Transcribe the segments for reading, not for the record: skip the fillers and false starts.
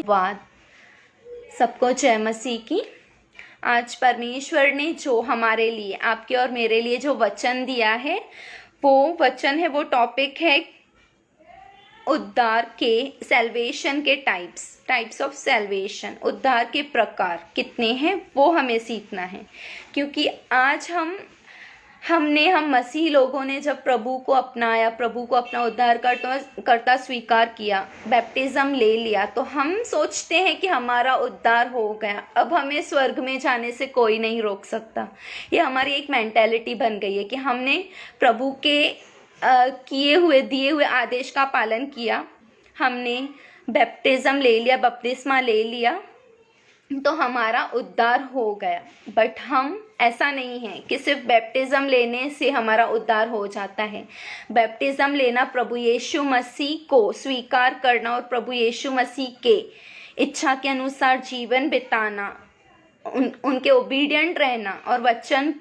धन्यवाद। सबको जय मसीह की। आज परमेश्वर ने जो हमारे लिए, आपके और मेरे लिए जो वचन दिया है, वो वचन है, वो टॉपिक है उद्धार के, सेल्वेशन के टाइप्स ऑफ सेल्वेशन। उद्धार के प्रकार कितने हैं वो हमें सीखना है, क्योंकि आज हम मसीह लोगों ने जब प्रभु को अपनाया, प्रभु को अपना उद्धार करता स्वीकार किया, बैप्टिज्म ले लिया, तो हम सोचते हैं कि हमारा उद्धार हो गया, अब हमें स्वर्ग में जाने से कोई नहीं रोक सकता। ये हमारी एक मेंटालिटी बन गई है कि हमने प्रभु के दिए हुए आदेश का पालन किया, हमने बैप्टिज्म ले लिया, बपतिस्मा ले लिया, तो हमारा उद्धार हो गया। बट हम ऐसा नहीं है कि सिर्फ बैप्टिज्म लेने से हमारा उद्धार हो जाता है। बैप्टिज्म लेना, प्रभु यीशु मसीह को स्वीकार करना और प्रभु यीशु मसीह के इच्छा के अनुसार जीवन बिताना, उनके ओबीडिएंट रहना और वचन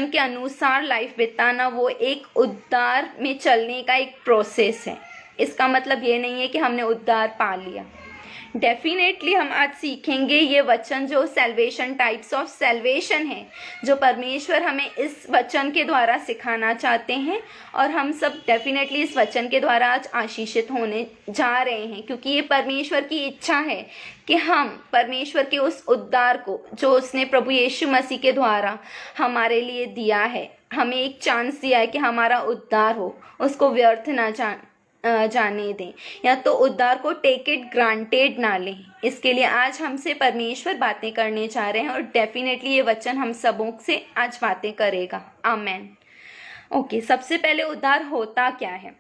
के अनुसार लाइफ बिताना, वो एक उद्धार में चलने का एक प्रोसेस है। इसका मतलब ये नहीं है कि हमने उद्धार पा लिया। डेफिनेटली हम आज सीखेंगे ये वचन जो सेल्वेशन, टाइप्स ऑफ सेल्वेशन है, जो परमेश्वर हमें इस वचन के द्वारा सिखाना चाहते हैं, और हम सब डेफिनेटली इस वचन के द्वारा आज आशीषित होने जा रहे हैं, क्योंकि ये परमेश्वर की इच्छा है कि हम परमेश्वर के उस उद्धार को जो उसने प्रभु यीशु मसीह के द्वारा हमारे लिए दिया है, हमें एक चांस दिया है कि हमारा उद्धार हो, उसको व्यर्थ ना जाने दें, या तो उद्धार को टेक इट ग्रांटेड ना लें। इसके लिए आज हमसे परमेश्वर बातें करने जा रहे हैं, और डेफिनेटली ये वचन हम सबों से आज बातें करेगा। आमेन। ओके, सबसे पहले उद्धार होता क्या है?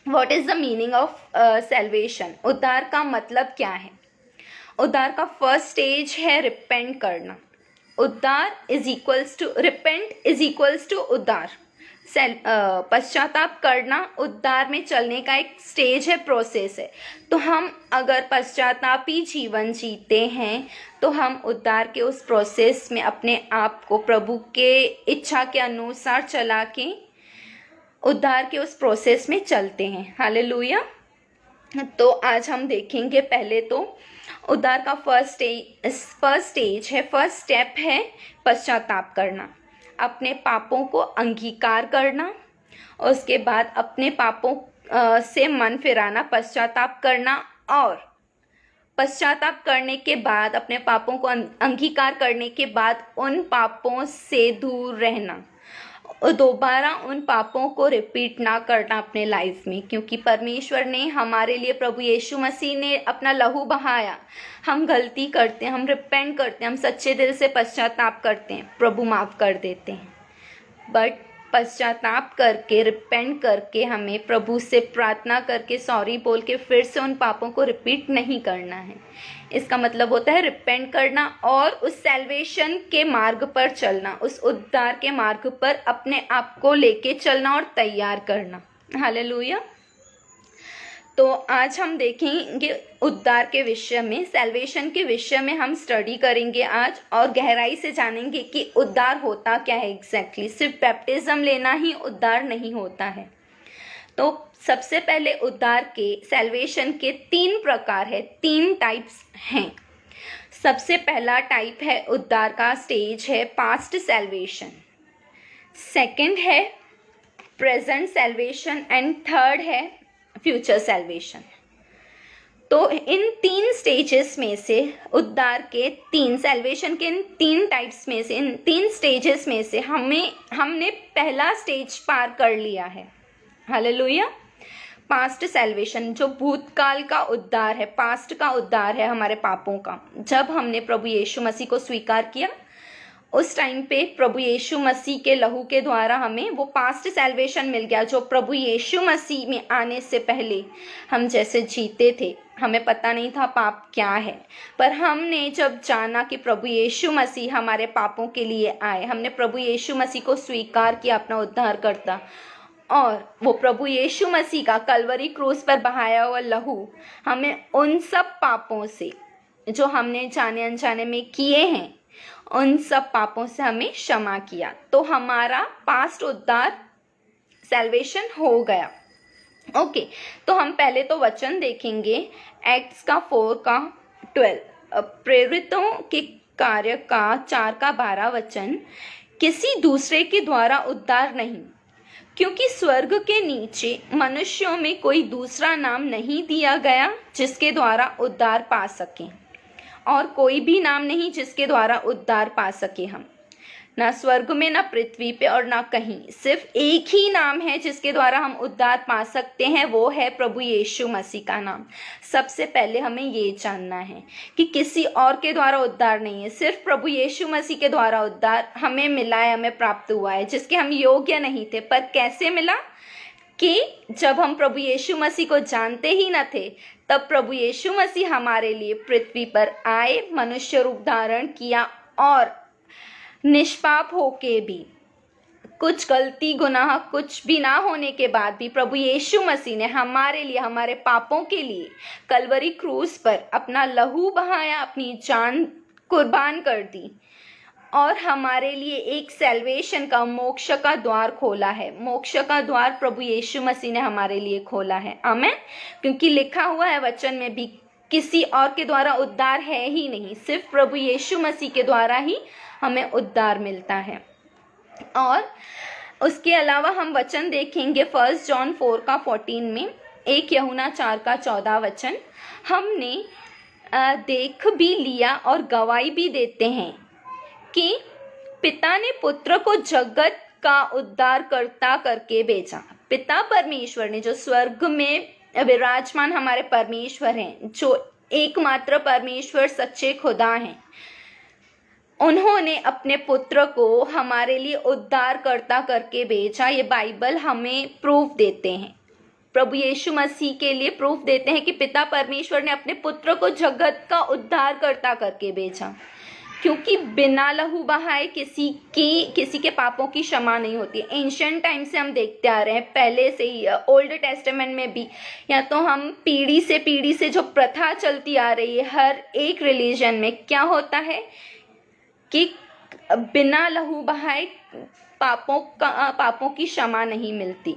What is the meaning of salvation? उद्धार का मतलब क्या है? उद्धार का फर्स्ट स्टेज है रिपेंट करना। उद्धार is equals to, repent is equals to उद्धार। पश्चाताप करना उद्धार में चलने का एक स्टेज है, प्रोसेस है। तो हम अगर पश्चातापी जीवन जीते हैं तो हम उद्धार के उस प्रोसेस में अपने आप को प्रभु के इच्छा के अनुसार चला के उद्धार के उस प्रोसेस में चलते हैं। हालेलुया। तो आज हम देखेंगे, पहले तो उद्धार का फर्स्ट स्टेज है, फर्स्ट स्टेप है पश्चाताप करना, अपने पापों को अंगीकार करना, उसके बाद अपने पापों से मन फिराना, पश्चाताप करना, और पश्चाताप करने के बाद, अपने पापों को अंगीकार करने के बाद उन पापों से दूर रहना, और दोबारा उन पापों को रिपीट ना करना अपने लाइफ में, क्योंकि परमेश्वर ने हमारे लिए, प्रभु यीशु मसीह ने अपना लहू बहाया। हम गलती करते हैं, हम रिपेंट करते हैं, हम सच्चे दिल से पश्चाताप करते हैं, प्रभु माफ़ कर देते हैं। बट पश्चाताप करके, रिपेंट करके, हमें प्रभु से प्रार्थना करके, सॉरी बोल के फिर से उन पापों को रिपीट नहीं करना है। इसका मतलब होता है रिपेंट करना और उस सेल्वेशन के मार्ग पर चलना, उस उद्धार के मार्ग पर अपने आप को लेके चलना और तैयार करना। हालेलुया। तो आज हम देखेंगे उद्धार के विषय में, सेल्वेशन के विषय में हम स्टडी करेंगे आज, और गहराई से जानेंगे कि उद्धार होता क्या है एग्जैक्टली। सिर्फ बैप्टिज्म लेना ही उद्धार नहीं होता है। तो सबसे पहले उद्धार के, सेल्वेशन के 3 प्रकार है, 3 टाइप्स हैं। सबसे पहला टाइप है, उद्धार का स्टेज है पास्ट सेल्वेशन, सेकंड है प्रेजेंट सेल्वेशन, एंड थर्ड है फ्यूचर सेल्वेशन। तो इन 3 स्टेजेस में से, उद्धार के 3, सेल्वेशन के इन 3 टाइप्स में से, इन 3 स्टेजेस में से हमने पहला स्टेज पार कर लिया है। हालेलुया। पास्ट सेल्वेशन, जो भूतकाल का उद्धार है, पास्ट का उद्धार है हमारे पापों का। जब हमने प्रभु यीशु मसीह को स्वीकार किया, उस टाइम पे प्रभु यीशु मसीह के लहू के द्वारा हमें वो पास्ट सेल्वेशन मिल गया, जो प्रभु यीशु मसीह में आने से पहले हम जैसे जीते थे, हमें पता नहीं था पाप क्या है। पर हमने जब जाना कि प्रभु यीशु मसीह हमारे पापों के लिए आए, हमने प्रभु यीशु मसीह को स्वीकार किया अपना उद्धार करता, और वो प्रभु यीशु मसीह का कलवरी क्रूस पर बहाया हुआ लहू हमें उन सब पापों से जो हमने जाने अनजाने में किए हैं, उन सब पापों से हमें क्षमा किया। तो हमारा पास्ट उद्धार, सेल्वेशन हो गया। ओके, तो हम पहले तो वचन देखेंगे एक्ट्स का 4 का 12, प्रेरितों के कार्य का 4 का 12 वचन, किसी दूसरे के द्वारा उद्धार नहीं, क्योंकि स्वर्ग के नीचे मनुष्यों में कोई दूसरा नाम नहीं दिया गया जिसके द्वारा उद्धार पा सकें, और कोई भी नाम नहीं जिसके द्वारा उद्धार पा सके हम, ना स्वर्ग में, ना पृथ्वी पे और ना कहीं। सिर्फ एक ही नाम है जिसके द्वारा हम उद्धार पा सकते हैं, वो है प्रभु यीशु मसीह का नाम। सबसे पहले हमें ये जानना है कि किसी और के द्वारा उद्धार नहीं है, सिर्फ प्रभु यीशु मसीह के द्वारा उद्धार हमें मिला है, हमें प्राप्त हुआ है, जिसके हम योग्य नहीं थे। पर कैसे मिला? कि जब हम प्रभु यीशु मसीह को जानते ही न थे, तब प्रभु यीशु मसीह हमारे लिए पृथ्वी पर आए, मनुष्य रूप धारण किया, और निष्पाप होके भी, कुछ गलती गुनाह कुछ भी ना होने के बाद भी प्रभु यीशु मसीह ने हमारे लिए, हमारे पापों के लिए कलवरी क्रूस पर अपना लहू बहाया, अपनी जान कुर्बान कर दी, और हमारे लिए एक सैल्वेशन का, मोक्ष का द्वार खोला है। मोक्ष का द्वार प्रभु यीशु मसीह ने हमारे लिए खोला है। आमीन। क्योंकि लिखा हुआ है वचन में भी, किसी और के द्वारा उद्धार है ही नहीं, सिर्फ प्रभु यीशु मसीह के द्वारा ही हमें उद्धार मिलता है। और उसके अलावा हम वचन देखेंगे 1 जॉन 4 का 14 में, 1 यूहन्ना 4 का 14 वचन, हमने देख भी लिया और गवाही भी देते हैं कि पिता ने पुत्र को जगत का उद्धार करता करके भेजा। पिता परमेश्वर ने, जो स्वर्ग में विराजमान हमारे परमेश्वर हैं, जो एकमात्र परमेश्वर सच्चे खुदा हैं, उन्होंने अपने पुत्र को हमारे लिए उद्धार करता करके भेजा। ये बाइबल हमें प्रूफ देते हैं, प्रभु यीशु मसीह के लिए प्रूफ देते हैं कि पिता परमेश्वर ने अपने पुत्र को जगत का उद्धार करता करके भेजा, क्योंकि बिना लहू बहाए किसी के पापों की क्षमा नहीं होती। एंशिएंट टाइम से हम देखते आ रहे हैं, पहले से ही, ओल्ड टेस्टामेंट में भी, या तो हम पीढ़ी से जो प्रथा चलती आ रही है हर एक रिलीजन में, क्या होता है कि बिना लहू बहाए पापों की क्षमा नहीं मिलती।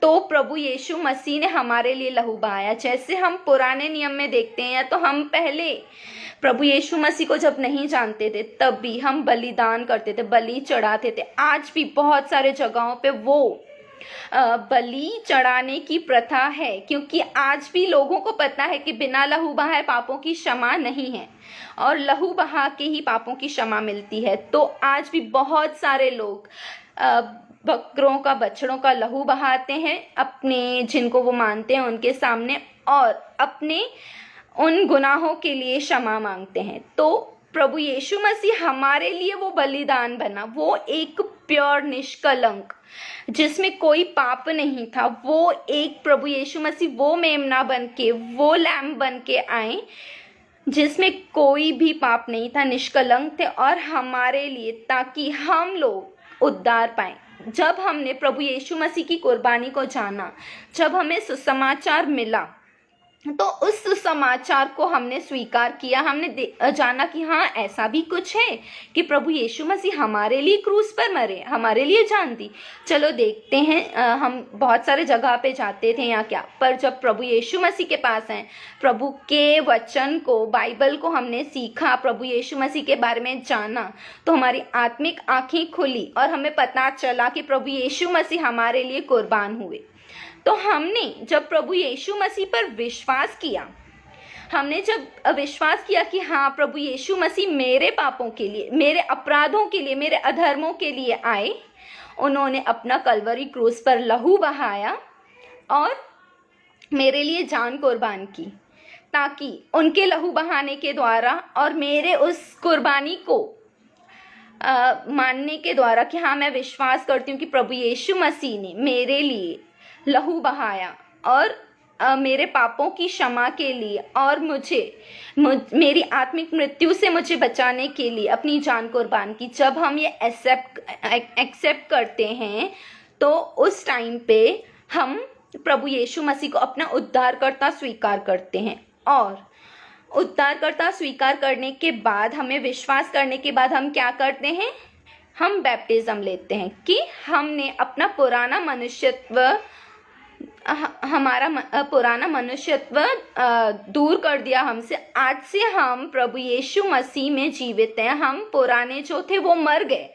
तो प्रभु यीशु मसीह ने हमारे लिए लहू बहाया। जैसे हम पुराने नियम में देखते हैं, तो हम पहले प्रभु यीशु मसीह को जब नहीं जानते थे, तब भी हम बलिदान करते थे, बलि चढ़ाते थे। आज भी बहुत सारे जगहों पे वो बलि चढ़ाने की प्रथा है, क्योंकि आज भी लोगों को पता है कि बिना लहू बहाए पापों की क्षमा नहीं है, और लहू बहा के ही पापों की क्षमा मिलती है। तो आज भी बहुत सारे लोग बकरों का, बछड़ों का लहू बहाते हैं अपने, जिनको वो मानते हैं उनके सामने, और अपने उन गुनाहों के लिए क्षमा मांगते हैं। तो प्रभु यीशु मसीह हमारे लिए वो बलिदान बना, वो एक प्योर, निष्कलंक, जिसमें कोई पाप नहीं था, वो एक प्रभु यीशु मसीह वो मेमना बन के, वो लैम्ब बन के आए, जिसमें कोई भी पाप नहीं था, निष्कलंक थे, और हमारे लिए, ताकि हम लोग उद्धार पाएं। जब हमने प्रभु यीशु मसीह की कुर्बानी को जाना, जब हमें सुसमाचार मिला, तो उस सुसमाचार को हमने स्वीकार किया। हमने जाना कि हाँ, ऐसा भी कुछ है कि प्रभु यीशु मसीह हमारे लिए क्रूस पर मरे, हमारे लिए जान दी। चलो देखते हैं, हम बहुत सारे जगह पे जाते थे या क्या, पर जब प्रभु यीशु मसीह के पास हैं, प्रभु के वचन को, बाइबल को हमने सीखा, प्रभु यीशु मसीह के बारे में जाना, तो हमारी आत्मिक आंखें खुली और हमें पता चला कि प्रभु यीशु मसीह हमारे लिए कुर्बान हुए। तो हमने जब प्रभु यीशु मसीह पर विश्वास किया, हमने जब विश्वास किया कि हाँ, प्रभु यीशु मसीह मेरे पापों के लिए, मेरे अपराधों के लिए, मेरे अधर्मों के लिए आए, उन्होंने अपना कलवरी क्रूस पर लहू बहाया और मेरे लिए जान कुर्बान की, ताकि उनके लहू बहाने के द्वारा और मेरे उस कुर्बानी को मानने के द्वारा कि हाँ, मैं विश्वास करती हूँ कि प्रभु यीशु मसीह ने मेरे लिए लहू बहाया और मेरे पापों की क्षमा के लिए, और मेरी आत्मिक मृत्यु से मुझे बचाने के लिए अपनी जान कुर्बान की। जब हम ये एक्सेप्ट करते हैं, तो उस टाइम पे हम प्रभु यीशु मसीह को अपना उद्धारकर्ता स्वीकार करते हैं, और उद्धारकर्ता स्वीकार करने के बाद, हमें विश्वास करने के बाद हम क्या करते हैं? हम बैप्टिज्म लेते हैं कि हमने अपना पुराना मनुष्यत्व हमारा पुराना मनुष्यत्व दूर कर दिया हमसे। आज से हम प्रभु यीशु मसीह में जीवित हैं। हम पुराने जो थे वो मर गए,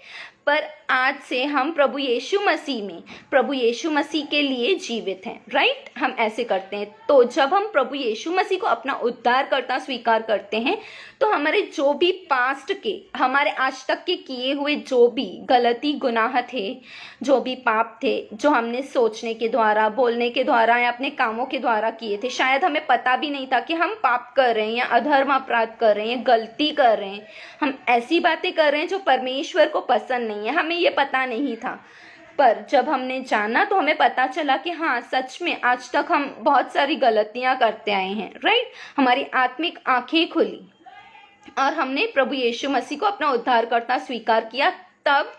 पर आज से हम प्रभु यीशु मसीह के लिए जीवित हैं। राइट, हम ऐसे करते हैं। तो जब हम प्रभु यीशु मसीह को अपना उद्धारकर्ता स्वीकार करते हैं तो हमारे जो भी पास्ट के, हमारे आज तक के किए हुए जो भी गलती गुनाह थे, जो भी पाप थे, जो हमने सोचने के द्वारा, बोलने के द्वारा या अपने कामों के द्वारा किए थे, शायद हमें पता भी नहीं था कि हम पाप कर रहे हैं या अधर्म अपराध कर रहे हैं, गलती कर रहे हैं, हम ऐसी बातें कर रहे हैं जो परमेश्वर को पसंद नहीं है, हमें ये पता नहीं था। पर जब हमने जाना तो हमें पता चला कि हाँ, सच में आज तक हम बहुत सारी गलतियां करते आए हैं। राइट, हमारी आत्मिक आंखें खुली और हमने प्रभु यीशु मसीह को अपना उद्धारकर्ता स्वीकार किया। तब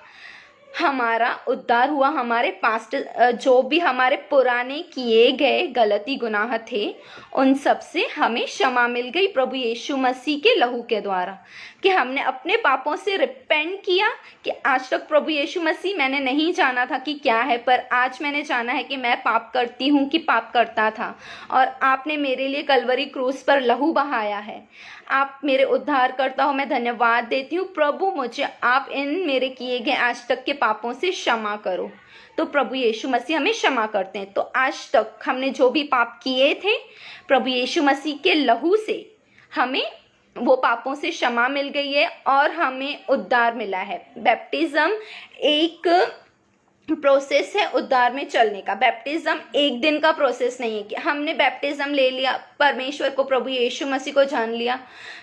हमारा उद्धार हुआ। हमारे पास्ट जो भी हमारे पुराने किए गए गलती गुनाह थे, उन सब से हमें क्षमा मिल गई प्रभु यीशु मसीह के लहू के द्वारा। कि हमने अपने पापों से रिपेंट किया कि आज तक प्रभु यीशु मसीह मैंने नहीं जाना था कि क्या है, पर आज मैंने जाना है कि मैं पाप करती हूँ, कि पाप करता था, और आपने मेरे लिए कलवरी क्रूस पर लहू बहाया है। आप मेरे उद्धार करता हो, मैं धन्यवाद देती हूँ प्रभु, मुझे आप इन मेरे किए गए आज तक के पापों से क्षमा करो। तो प्रभु यीशु मसीह हमें क्षमा करते हैं। तो आज तक हमने जो भी पाप किए थे, प्रभु यीशु मसीह के लहू से हमें वो पापों से क्षमा मिल गई है और हमें उद्धार मिला है। बैप्टिज्म एक प्रोसेस है उद्धार में चलने का। बैप्टिज्म एक दिन का प्रोसेस नहीं है कि हमने बैप्टिज्म ले लिया, परमेश्वर को, प्रभु यीशु मसीह को जान लिया,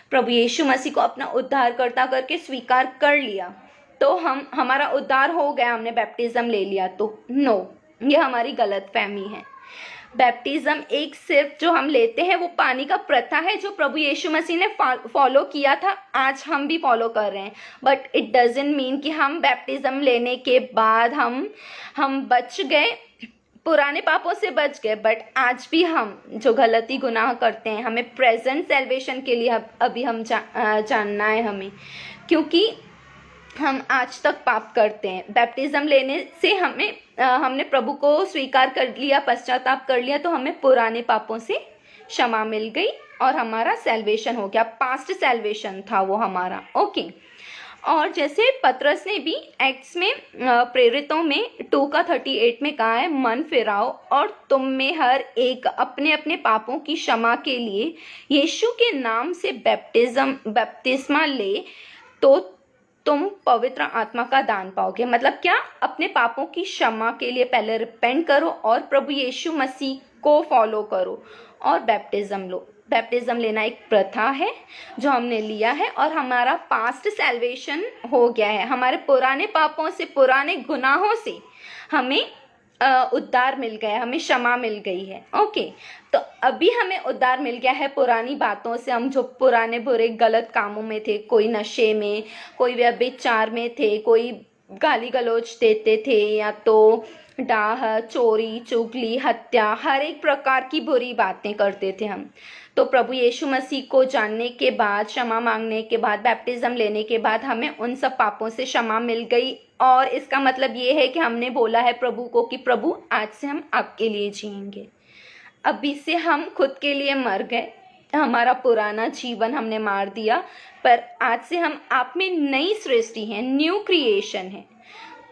प्रभु यीशु मसीह को अपना उद्धारकर्ता करके स्वीकार कर लिया तो हमारा उद्धार हो गया, हमने बैप्टिज्म ले लिया तो नो, ये हमारी गलतफहमी है। बैप्टिज्म एक सिर्फ जो हम लेते हैं वो पानी का प्रथा है जो प्रभु यीशु मसीह ने फॉलो किया था, आज हम भी फॉलो कर रहे हैं। बट इट डजंट मीन कि हम बैप्टिज्म लेने के बाद हम बच गए, पुराने पापों से बच गए। बट आज भी हम जो गलती गुनाह करते हैं, हमें प्रेजेंट सैल्वेशन के लिए अभी हम जानना है हमें, क्योंकि हम आज तक पाप करते हैं। बैप्टिज्म लेने से हमने प्रभु को स्वीकार कर लिया, पश्चाताप कर लिया, तो हमें पुराने पापों से क्षमा मिल गई और हमारा सैल्वेशन हो गया। पास्ट सैल्वेशन था वो हमारा। ओके। और जैसे पतरस ने भी एक्ट्स में प्रेरितों में 2:38 में कहा है, मन फिराओ और तुम में हर एक अपने अपने पापों की क्षमा के लिए यीशु के नाम से बपतिस्मा ले तो तुम पवित्र आत्मा का दान पाओगे। मतलब क्या? अपने पापों की क्षमा के लिए पहले रिपेंट करो और प्रभु यीशु मसीह को फॉलो करो और बैप्टिज्म लो। बैप्टिज्म लेना एक प्रथा है जो हमने लिया है और हमारा पास्ट सैल्वेशन हो गया है। हमारे पुराने पापों से, पुराने गुनाहों से हमें उद्धार मिल गया, हमें क्षमा मिल गई है। ओके, तो अभी हमें उद्धार मिल गया है पुरानी बातों से। हम जो पुराने बुरे गलत कामों में थे, कोई नशे में, कोई व्यभिचार में थे, कोई गाली गलौज देते थे, या तो डाह, चोरी, चुगली, हत्या, हर एक प्रकार की बुरी बातें करते थे हम। तो प्रभु यीशु मसीह को जानने के बाद, क्षमा मांगने के बाद, बैप्टिज्म लेने के बाद हमें उन सब पापों से क्षमा मिल गई। और इसका मतलब ये है कि हमने बोला है प्रभु को कि प्रभु आज से हम आपके लिए जिएंगे। अभी से हम खुद के लिए मर गए, हमारा पुराना जीवन हमने मार दिया, पर आज से हम आप में नई सृष्टि है, न्यू क्रिएशन है।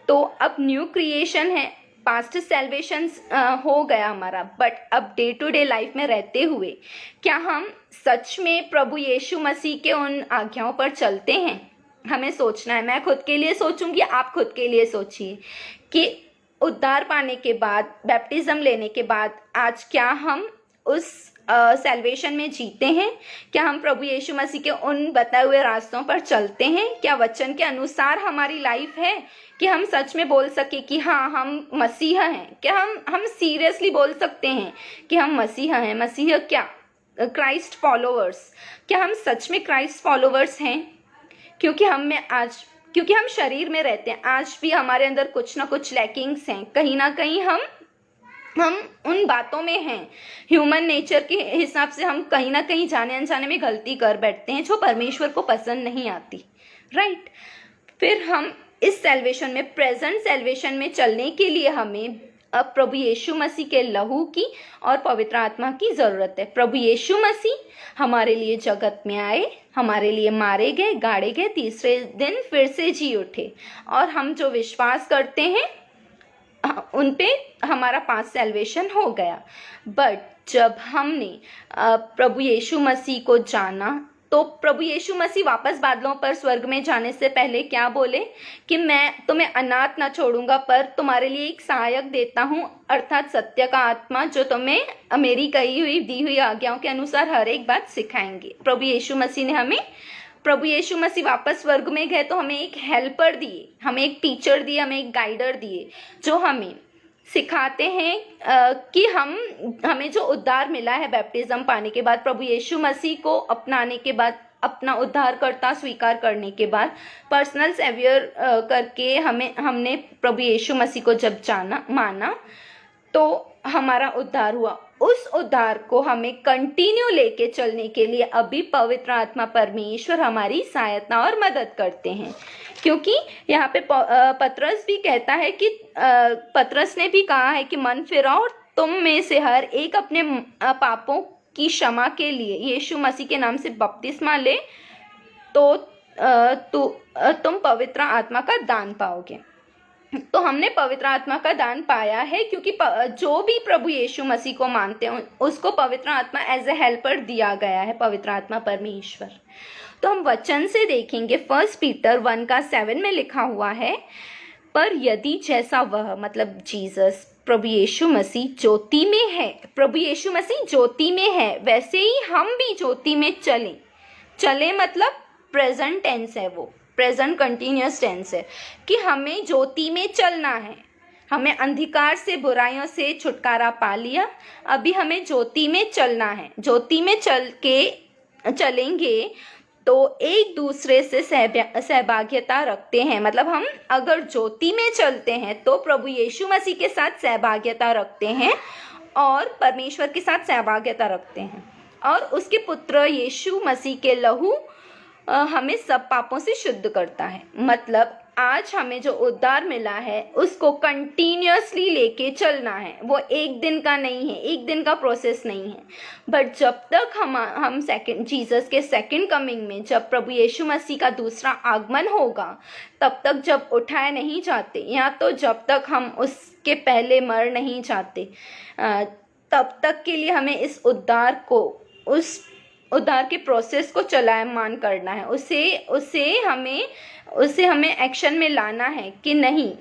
तो अब न्यू क्रिएशन है, पास्ट सैल्वेशन हो गया हमारा। बट अब डे टू डे लाइफ में रहते हुए क्या हम सच में प्रभु यीशु मसीह के उन आज्ञाओं पर चलते हैं? हमें सोचना है। मैं खुद के लिए सोचूंगी, आप खुद के लिए सोचिए कि उद्धार पाने के बाद, बैप्टिज्म लेने के बाद आज क्या हम उस सैल्वेशन में जीते हैं? क्या हम प्रभु यीशु मसीह के उन बताए हुए रास्तों पर चलते हैं? क्या वचन के अनुसार हमारी लाइफ है कि हम सच में बोल सके कि हाँ, हम मसीह हैं? क्या हम सीरियसली बोल सकते हैं कि हम मसीह हैं? मसीह क्या? Christ followers. क्या हम सच में क्राइस्ट फॉलोवर्स हैं? क्योंकि हम शरीर में रहते हैं, आज भी हमारे अंदर कुछ ना कुछ लैकिंग्स हैं। कहीं ना कहीं हम उन बातों में हैं, ह्यूमन नेचर के हिसाब से हम कहीं ना कहीं जाने अनजाने में गलती कर बैठते हैं जो परमेश्वर को पसंद नहीं आती। राइट। फिर हम इस सैल्वेशन में, प्रेजेंट सैल्वेशन में चलने के लिए हमें अब प्रभु यीशु मसीह के लहू की और पवित्र आत्मा की ज़रूरत है। प्रभु यीशु मसीह हमारे लिए जगत में आए, हमारे लिए मारे गए, गाड़े गए, तीसरे दिन फिर से जी उठे, और हम जो विश्वास करते हैं उन पे हमारा पास सैल्वेशन हो गया। बट जब हमने प्रभु यीशु मसीह को जाना, तो प्रभु यीशु मसीह वापस बादलों पर स्वर्ग में जाने से पहले क्या बोले कि मैं तुम्हें अनाथ ना छोड़ूंगा, पर तुम्हारे लिए एक सहायक देता हूँ, अर्थात सत्य का आत्मा, जो तुम्हें मेरी कही हुई दी हुई आज्ञाओं के अनुसार हर एक बात सिखाएंगे। प्रभु यीशु मसीह वापस स्वर्ग में गए तो हमें एक हेल्पर दिए, हमें एक टीचर दिए, हमें एक गाइडर दिए, जो हमें सिखाते हैं कि हमें जो उद्धार मिला है बैप्टिज्म पाने के बाद, प्रभु यीशु मसीह को अपनाने के बाद, अपना उद्धारकर्ता स्वीकार करने के बाद, पर्सनल सेवियर करके हमने प्रभु यीशु मसीह को जब माना तो हमारा उद्धार हुआ। उस उद्धार को हमें कंटिन्यू लेके चलने के लिए अभी पवित्र आत्मा परमेश्वर हमारी सहायता और मदद करते हैं, क्योंकि यहाँ पे पतरस भी कहता है कि पतरस ने भी कहा है कि मन फिराओ और तुम में से हर एक अपने पापों की क्षमा के लिए यीशु मसीह के नाम से बपतिस्मा ले, तो तुम पवित्र आत्मा का दान पाओगे। तो हमने पवित्र आत्मा का दान पाया है, क्योंकि जो भी प्रभु यीशु मसीह को मानते हैं उसको पवित्र आत्मा एज ए हेल्पर दिया गया है, पवित्र आत्मा परमेश्वर। तो हम वचन से देखेंगे, 1 पीटर 1:7 में लिखा हुआ है, पर यदि जैसा वह, मतलब जीसस, प्रभु यीशु मसीह ज्योति में है, प्रभु यीशु मसीह ज्योति में है, वैसे ही हम भी ज्योति में चले मतलब प्रेजेंट टेंस है, वो प्रेजेंट कंटिन्यूअस टेंस है कि हमें ज्योति में चलना है। हमें अंधकार से, बुराइयों से छुटकारा पा लिया, अभी हमें ज्योति में चलना है। ज्योति में चलेंगे तो एक दूसरे से सहभागिता रखते हैं, मतलब हम अगर ज्योति में चलते हैं तो प्रभु यीशु मसीह के साथ सहभागिता रखते हैं और परमेश्वर के साथ सहभागिता रखते हैं, और उसके पुत्र यीशु मसीह के लहू हमें सब पापों से शुद्ध करता है। मतलब आज हमें जो उद्धार मिला है उसको कंटिन्यूअसली लेके चलना है, वो एक दिन का नहीं है, एक दिन का प्रोसेस नहीं है। बट जब तक हम जीसस के सेकंड कमिंग में, जब प्रभु यीशु मसीह का दूसरा आगमन होगा, तब तक जब उठाए नहीं जाते, या तो जब तक हम उसके पहले मर नहीं जाते, तब तक के लिए हमें इस उद्धार के प्रोसेस को चलायमान करना है। उसे हमें एक्शन में लाना है कि नहीं,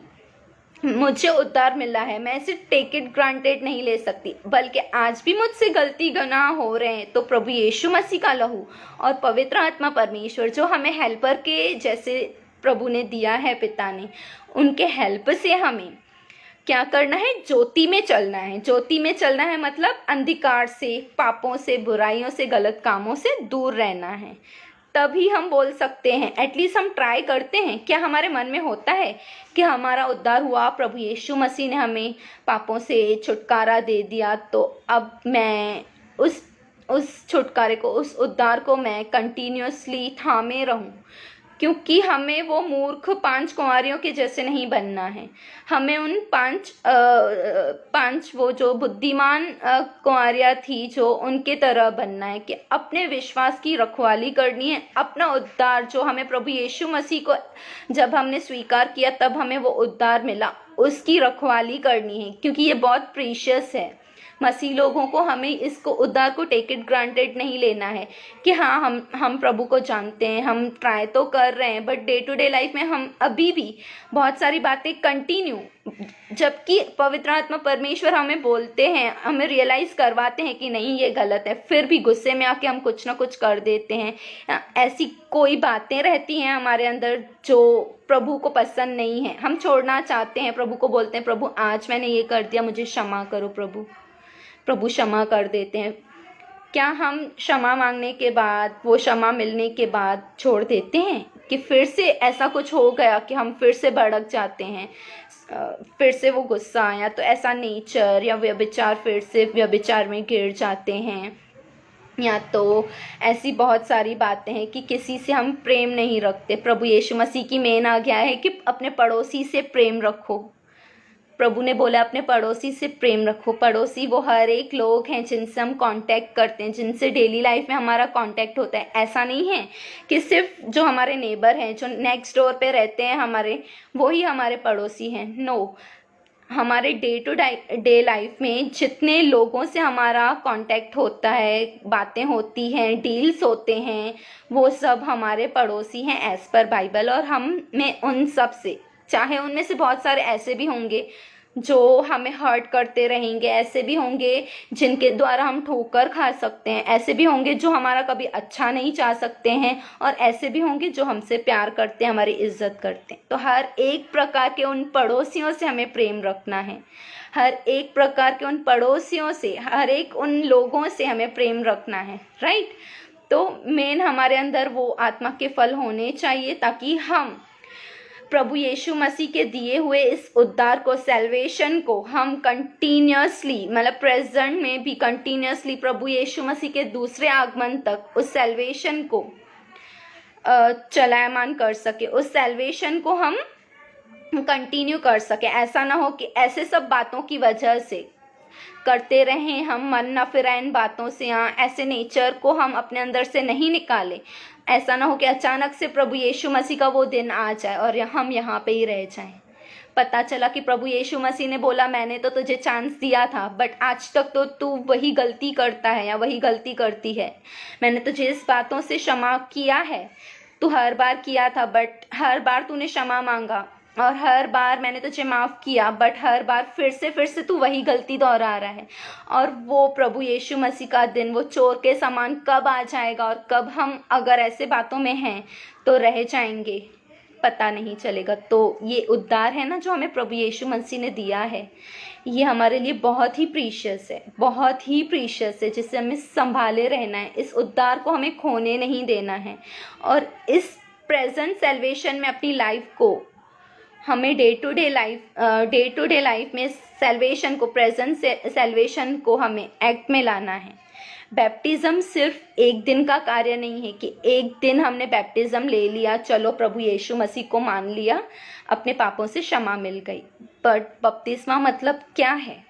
मुझे उद्धार मिला है, मैं इसे टेक इट ग्रांटेड नहीं ले सकती, बल्कि आज भी मुझसे गलती गुनाह हो रहे हैं तो प्रभु यीशु मसीह का लहू और पवित्र आत्मा परमेश्वर, जो हमें हेल्पर के जैसे प्रभु ने दिया है, पिता ने, उनके हेल्प से हमें क्या करना है, ज्योति में चलना है। ज्योति में चलना है मतलब अंधकार से, पापों से, बुराइयों से, गलत कामों से दूर रहना है। तभी हम बोल सकते हैं, एटलीस्ट हम ट्राई करते हैं। क्या हमारे मन में होता है कि हमारा उद्धार हुआ, प्रभु यीशु मसीह ने हमें पापों से छुटकारा दे दिया, तो अब मैं उस छुटकारे को, उस उद्धार को मैं कंटिन्यूअसली थामे रहूं, क्योंकि हमें वो मूर्ख 5 कुंवारियों के जैसे नहीं बनना है। हमें उन 5 वो जो बुद्धिमान कुंवारियाँ थी, जो उनके तरह बनना है, कि अपने विश्वास की रखवाली करनी है। अपना उद्धार जो हमें प्रभु यीशु मसीह को जब हमने स्वीकार किया तब हमें वो उद्धार मिला, उसकी रखवाली करनी है, क्योंकि ये बहुत प्रीशियस है। मसीह लोगों को हमें इसको, उद्धार को टेक इट ग्रांटेड नहीं लेना है कि हाँ हम प्रभु को जानते हैं, हम ट्राई तो कर रहे हैं, but day to day life में हम अभी भी बहुत सारी बातें कंटिन्यू, जबकि पवित्र आत्मा परमेश्वर हमें बोलते हैं, हमें रियलाइज करवाते हैं कि नहीं ये गलत है, फिर भी गुस्से में आके हम कुछ ना कुछ कर देते हैं। ऐसी कोई बातें रहती हैं हमारे अंदर जो प्रभु को पसंद नहीं है, हम छोड़ना चाहते हैं। प्रभु को बोलते हैं, प्रभु आज मैंने ये कर दिया, मुझे क्षमा करो। प्रभु क्षमा कर देते हैं। क्या हम क्षमा मांगने के बाद, वो क्षमा मिलने के बाद छोड़ देते हैं कि फिर से ऐसा कुछ हो गया कि हम फिर से भड़क जाते हैं, फिर से वो गुस्सा आया तो ऐसा नेचर या व्यभिचार, फिर से व्यभिचार में गिर जाते हैं, या तो ऐसी बहुत सारी बातें हैं कि किसी से हम प्रेम नहीं रखते। प्रभु यीशु मसीह की मेन आज्ञा है कि अपने पड़ोसी से प्रेम रखो, प्रभु ने बोला अपने पड़ोसी से प्रेम रखो। पड़ोसी वो हर एक लोग हैं जिनसे हम कांटेक्ट करते हैं, जिनसे डेली लाइफ में हमारा कांटेक्ट होता है। ऐसा नहीं है कि सिर्फ जो हमारे नेबर हैं, जो नेक्स्ट डोर पे रहते हैं हमारे, वो ही हमारे पड़ोसी हैं। नो, हमारे डे टू डे लाइफ में जितने लोगों से हमारा कांटेक्ट होता है, बातें होती हैं, डील्स होते हैं, वो सब हमारे पड़ोसी हैं एज़ पर बाइबल। और हमें उन सब से, चाहे उनमें से बहुत सारे ऐसे भी होंगे जो हमें हर्ट करते रहेंगे, ऐसे भी होंगे जिनके द्वारा हम ठोकर खा सकते हैं, ऐसे भी होंगे जो हमारा कभी अच्छा नहीं चाह सकते हैं, और ऐसे भी होंगे जो हमसे प्यार करते हैं, हमारी इज्जत करते हैं। तो हर एक प्रकार के उन पड़ोसियों से हमें प्रेम रखना है। हर एक प्रकार के उन पड़ोसियों से, हर एक उन लोगों से हमें प्रेम रखना है, राइट। तो मेन हमारे अंदर वो आत्मा के फल होने चाहिए ताकि हम प्रभु यीशु मसीह के दिए हुए इस उद्धार को, सेल्वेशन को हम कंटिन्यूसली, मतलब प्रेजेंट में भी कंटिन्यूसली प्रभु यीशु मसीह के दूसरे आगमन तक उस सेल्वेशन को चलायमान कर सके, उस सेल्वेशन को हम कंटिन्यू कर सके। ऐसा ना हो कि ऐसे सब बातों की वजह से करते रहें हम, मन न फिराए इन बातों से, ऐसे नेचर को हम अपने अंदर से नहीं निकालें। ऐसा ना हो कि अचानक से प्रभु यीशु मसीह का वो दिन आ जाए और हम यहाँ पे ही रह जाएं। पता चला कि प्रभु यीशु मसीह ने बोला मैंने तो तुझे चांस दिया था, बट आज तक तो तू वही गलती करता है या वही गलती करती है। मैंने तुझे इस बातों से क्षमा किया है, तू हर बार किया था, बट हर बार तूने क्षमा मांगा और हर बार मैंने तुझे माफ़ किया, बट हर बार फिर से तू वही गलती दोहरा रहा है। और वो प्रभु यीशु मसीह का दिन वो चोर के समान कब आ जाएगा और कब हम अगर ऐसे बातों में हैं तो रह जाएंगे, पता नहीं चलेगा। तो ये उद्धार है ना जो हमें प्रभु यीशु मसीह ने दिया है, ये हमारे लिए बहुत ही प्रीशियस है, बहुत ही प्रीशियस है, जिससे हमें संभाले रहना है। इस उद्धार को हमें खोने नहीं देना है। और इस प्रेजेंट सेल्वेशन में अपनी लाइफ को हमें डे टू डे लाइफ में सेल्वेशन को, प्रेजेंट सेल्वेशन को हमें एक्ट में लाना है। बैप्टिज़्म सिर्फ एक दिन का कार्य नहीं है कि एक दिन हमने बैप्टिज़्म ले लिया, चलो प्रभु यीशु मसीह को मान लिया, अपने पापों से क्षमा मिल गई। बट बपतिस्मा मतलब क्या है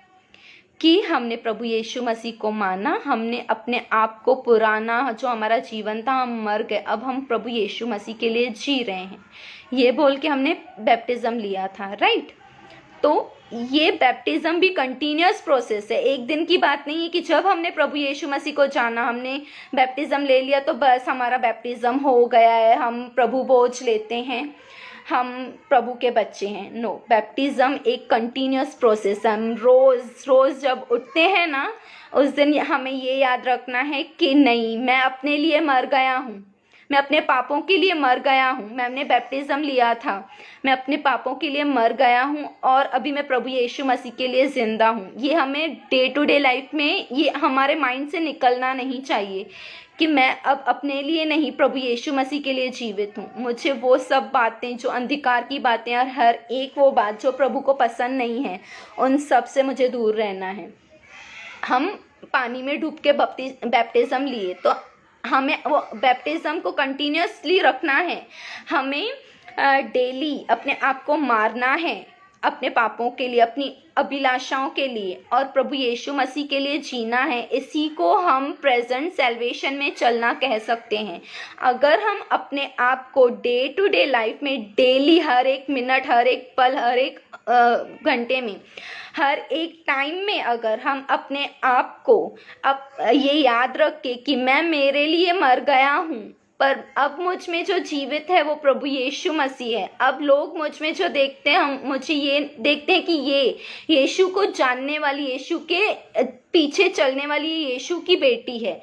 कि हमने प्रभु यीशु मसीह को माना, हमने अपने आप को, पुराना जो हमारा जीवन था, हम मर गए, अब हम प्रभु यीशु मसीह के लिए जी रहे हैं, ये बोल के हमने बैप्टिज़्म लिया था, राइट। तो ये बैप्टिज़्म भी कंटिन्यूस प्रोसेस है, एक दिन की बात नहीं है कि जब हमने प्रभु यीशु मसीह को जाना, हमने बैप्टिज़्म ले लिया तो बस हमारा बैप्टिज़्म हो गया है, हम प्रभु बोझ लेते हैं, हम प्रभु के बच्चे हैं। नो, बैप्टिज़्म एक कंटिन्यूस प्रोसेस है। हम रोज़ जब उठते हैं ना, उस दिन हमें ये याद रखना है कि नहीं, मैं अपने लिए मर गया हूँ, मैं अपने पापों के लिए मर गया हूँ, मैंने बैप्टिज़्म लिया था, मैं अपने पापों के लिए मर गया हूँ और अभी मैं प्रभु यीशु मसीह के लिए ज़िंदा हूँ। ये हमें डे टू डे लाइफ में, ये हमारे माइंड से निकलना नहीं चाहिए कि मैं अब अपने लिए नहीं, प्रभु यीशु मसीह के लिए जीवित हूँ। मुझे वो सब बातें जो अंधकार की बातें और हर एक वो बात जो प्रभु को पसंद नहीं है, उन सब से मुझे दूर रहना है। हम पानी में डूब के बैप्टिज़्म लिए तो हमें वो बैप्टिज़्म को कंटिन्यूसली रखना है, हमें डेली अपने आप को मारना है, अपने पापों के लिए, अपनी अभिलाषाओं के लिए और प्रभु यीशु मसीह के लिए जीना है। इसी को हम प्रेजेंट सेल्वेशन में चलना कह सकते हैं। अगर हम अपने आप को डे टू डे लाइफ में डेली, हर एक मिनट, हर एक पल, हर एक घंटे में, हर एक टाइम में अगर हम अपने आप को अब ये याद रख के कि मैं मेरे लिए मर गया हूँ, पर अब मुझ में जो जीवित है वो प्रभु यीशु मसीह है। अब लोग मुझ में जो देखते हैं, हम मुझे ये देखते हैं कि ये यीशु को जानने वाली, यीशु के पीछे चलने वाली यीशु की बेटी है।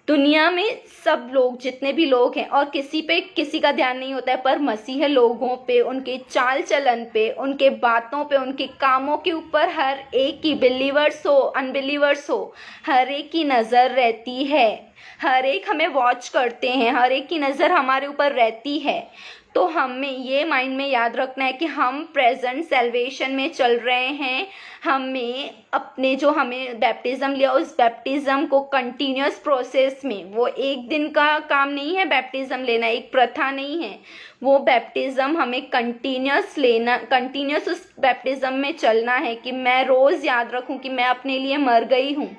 दुनिया में सब लोग, जितने भी लोग हैं, और किसी पे किसी का ध्यान नहीं होता है, पर मसीह लोगों पे, उनके चाल चलन पे, उनके बातों पे, उनके कामों के ऊपर हर एक की, बिलीवर्स हो अनबिलीवर्स हो, हर एक की नज़र रहती है। हर एक हमें वॉच करते हैं, हर एक की नज़र हमारे ऊपर रहती है। तो हमें ये माइंड में याद रखना है कि हम प्रेजेंट सैल्वेशन में चल रहे हैं। हमें अपने जो हमें बैप्टिज्म लिया उस बैप्टिज्म को कंटिन्यूस प्रोसेस में, वो एक दिन का काम नहीं है बैप्टिज्म लेना, एक प्रथा नहीं है, वो बैप्टिज्म हमें कंटिन्यूस लेना, कंटिन्यूस उस बैप्टिज्म में चलना है कि मैं रोज़ याद रखूं कि मैं अपने लिए मर गई हूँ,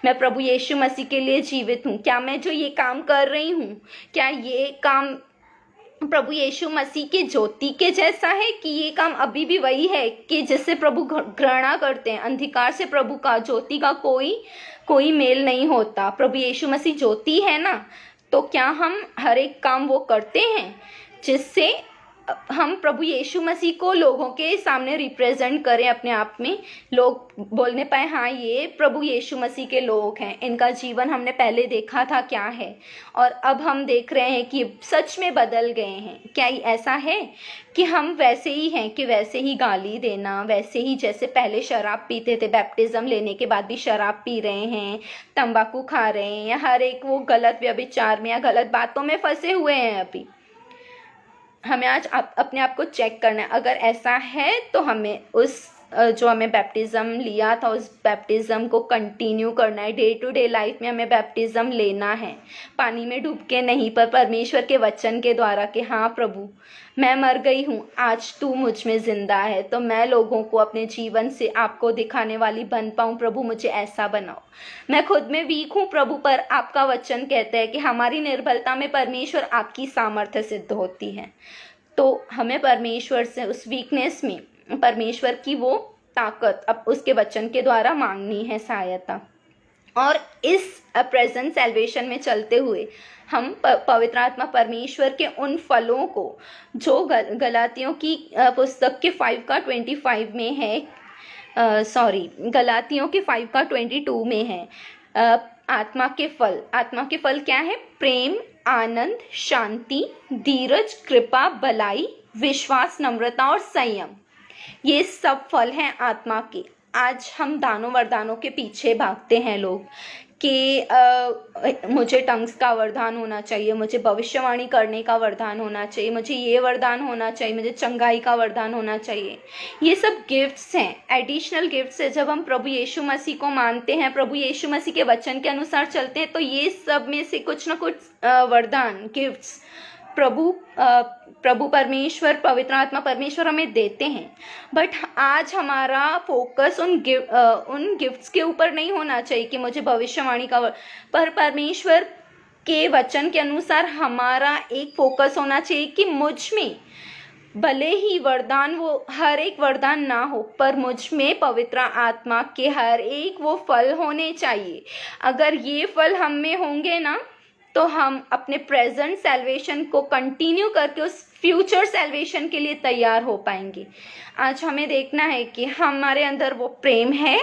मैं प्रभु यीशु मसीह के लिए जीवित हूँ। क्या मैं जो ये काम कर रही हूँ, क्या ये काम प्रभु यीशु मसीह के ज्योति के जैसा है कि ये काम अभी भी वही है कि जिससे प्रभु घृणा करते हैं। अंधकार से प्रभु का, ज्योति का कोई मेल नहीं होता। प्रभु यीशु मसीह ज्योति है ना, तो क्या हम हर एक काम वो करते हैं जिससे हम प्रभु यीशु मसीह को लोगों के सामने रिप्रेजेंट करें, अपने आप में लोग बोलने पाए हाँ ये प्रभु यीशु मसीह के लोग हैं, इनका जीवन हमने पहले देखा था क्या है और अब हम देख रहे हैं कि सच में बदल गए हैं। क्या ऐसा है कि हम वैसे ही हैं कि वैसे ही गाली देना, वैसे ही जैसे पहले शराब पीते थे, बैप्टिज्म लेने के बाद भी शराब पी रहे हैं, तंबाकू खा रहे हैं, या हर एक वो गलत व्यभिचार में या गलत बातों में फंसे हुए हैं। अभी हमें आज अपने आप को चेक करना है। अगर ऐसा है तो हमें उस जो हमें बैप्टिज्म लिया था उस बैप्टिज्म को कंटिन्यू करना है। डे टू डे लाइफ में हमें बैप्टिज्म लेना है, पानी में डूब के नहीं, पर परमेश्वर के वचन के द्वारा कि हाँ प्रभु मैं मर गई हूँ, आज तू मुझ में जिंदा है, तो मैं लोगों को अपने जीवन से आपको दिखाने वाली बन पाऊँ। प्रभु मुझे ऐसा बनाओ। मैं खुद में वीक हूँ प्रभु, पर आपका वचन कहता है कि हमारी निर्बलता में परमेश्वर आपकी सामर्थ्य सिद्ध होती है। तो हमें परमेश्वर से उस वीकनेस में परमेश्वर की वो ताकत अब उसके वचन के द्वारा मांगनी है, सहायता। और इस प्रेजेंट सैल्वेशन में चलते हुए हम पवित्र आत्मा परमेश्वर के उन फलों को जो गलातियों की पुस्तक के 5:25 में है, गलातियों के 5:22 में है, आत्मा के फल क्या है? प्रेम, आनंद, शांति, धीरज, कृपा, भलाई, विश्वास, नम्रता और संयम। ये सब फल हैं आत्मा के। आज हम दानों वरदानों के पीछे भागते हैं लोग कि मुझे टंग्स का वरदान होना चाहिए, मुझे भविष्यवाणी करने का वरदान होना चाहिए, मुझे ये वरदान होना चाहिए, मुझे चंगाई का वरदान होना चाहिए। ये सब गिफ्ट्स हैं, एडिशनल गिफ्ट्स हैं। जब हम प्रभु यीशु मसीह को मानते हैं, प्रभु यीशु मसीह के वचन के अनुसार चलते हैं, तो ये सब में से कुछ ना कुछ वरदान, गिफ्ट्स प्रभु परमेश्वर, पवित्र आत्मा परमेश्वर हमें देते हैं। बट आज हमारा फोकस उन गिफ्ट्स के ऊपर नहीं होना चाहिए कि मुझे भविष्यवाणी का, पर परमेश्वर के वचन के अनुसार हमारा एक फोकस होना चाहिए कि मुझ में भले ही वरदान वो हर एक वरदान ना हो, पर मुझ में पवित्र आत्मा के हर एक वो फल होने चाहिए। अगर ये फल हम में होंगे ना, तो हम अपने प्रेजेंट सैल्वेशन को कंटिन्यू करके उस फ्यूचर सैल्वेशन के लिए तैयार हो पाएंगे। आज हमें देखना है कि हमारे अंदर वो प्रेम है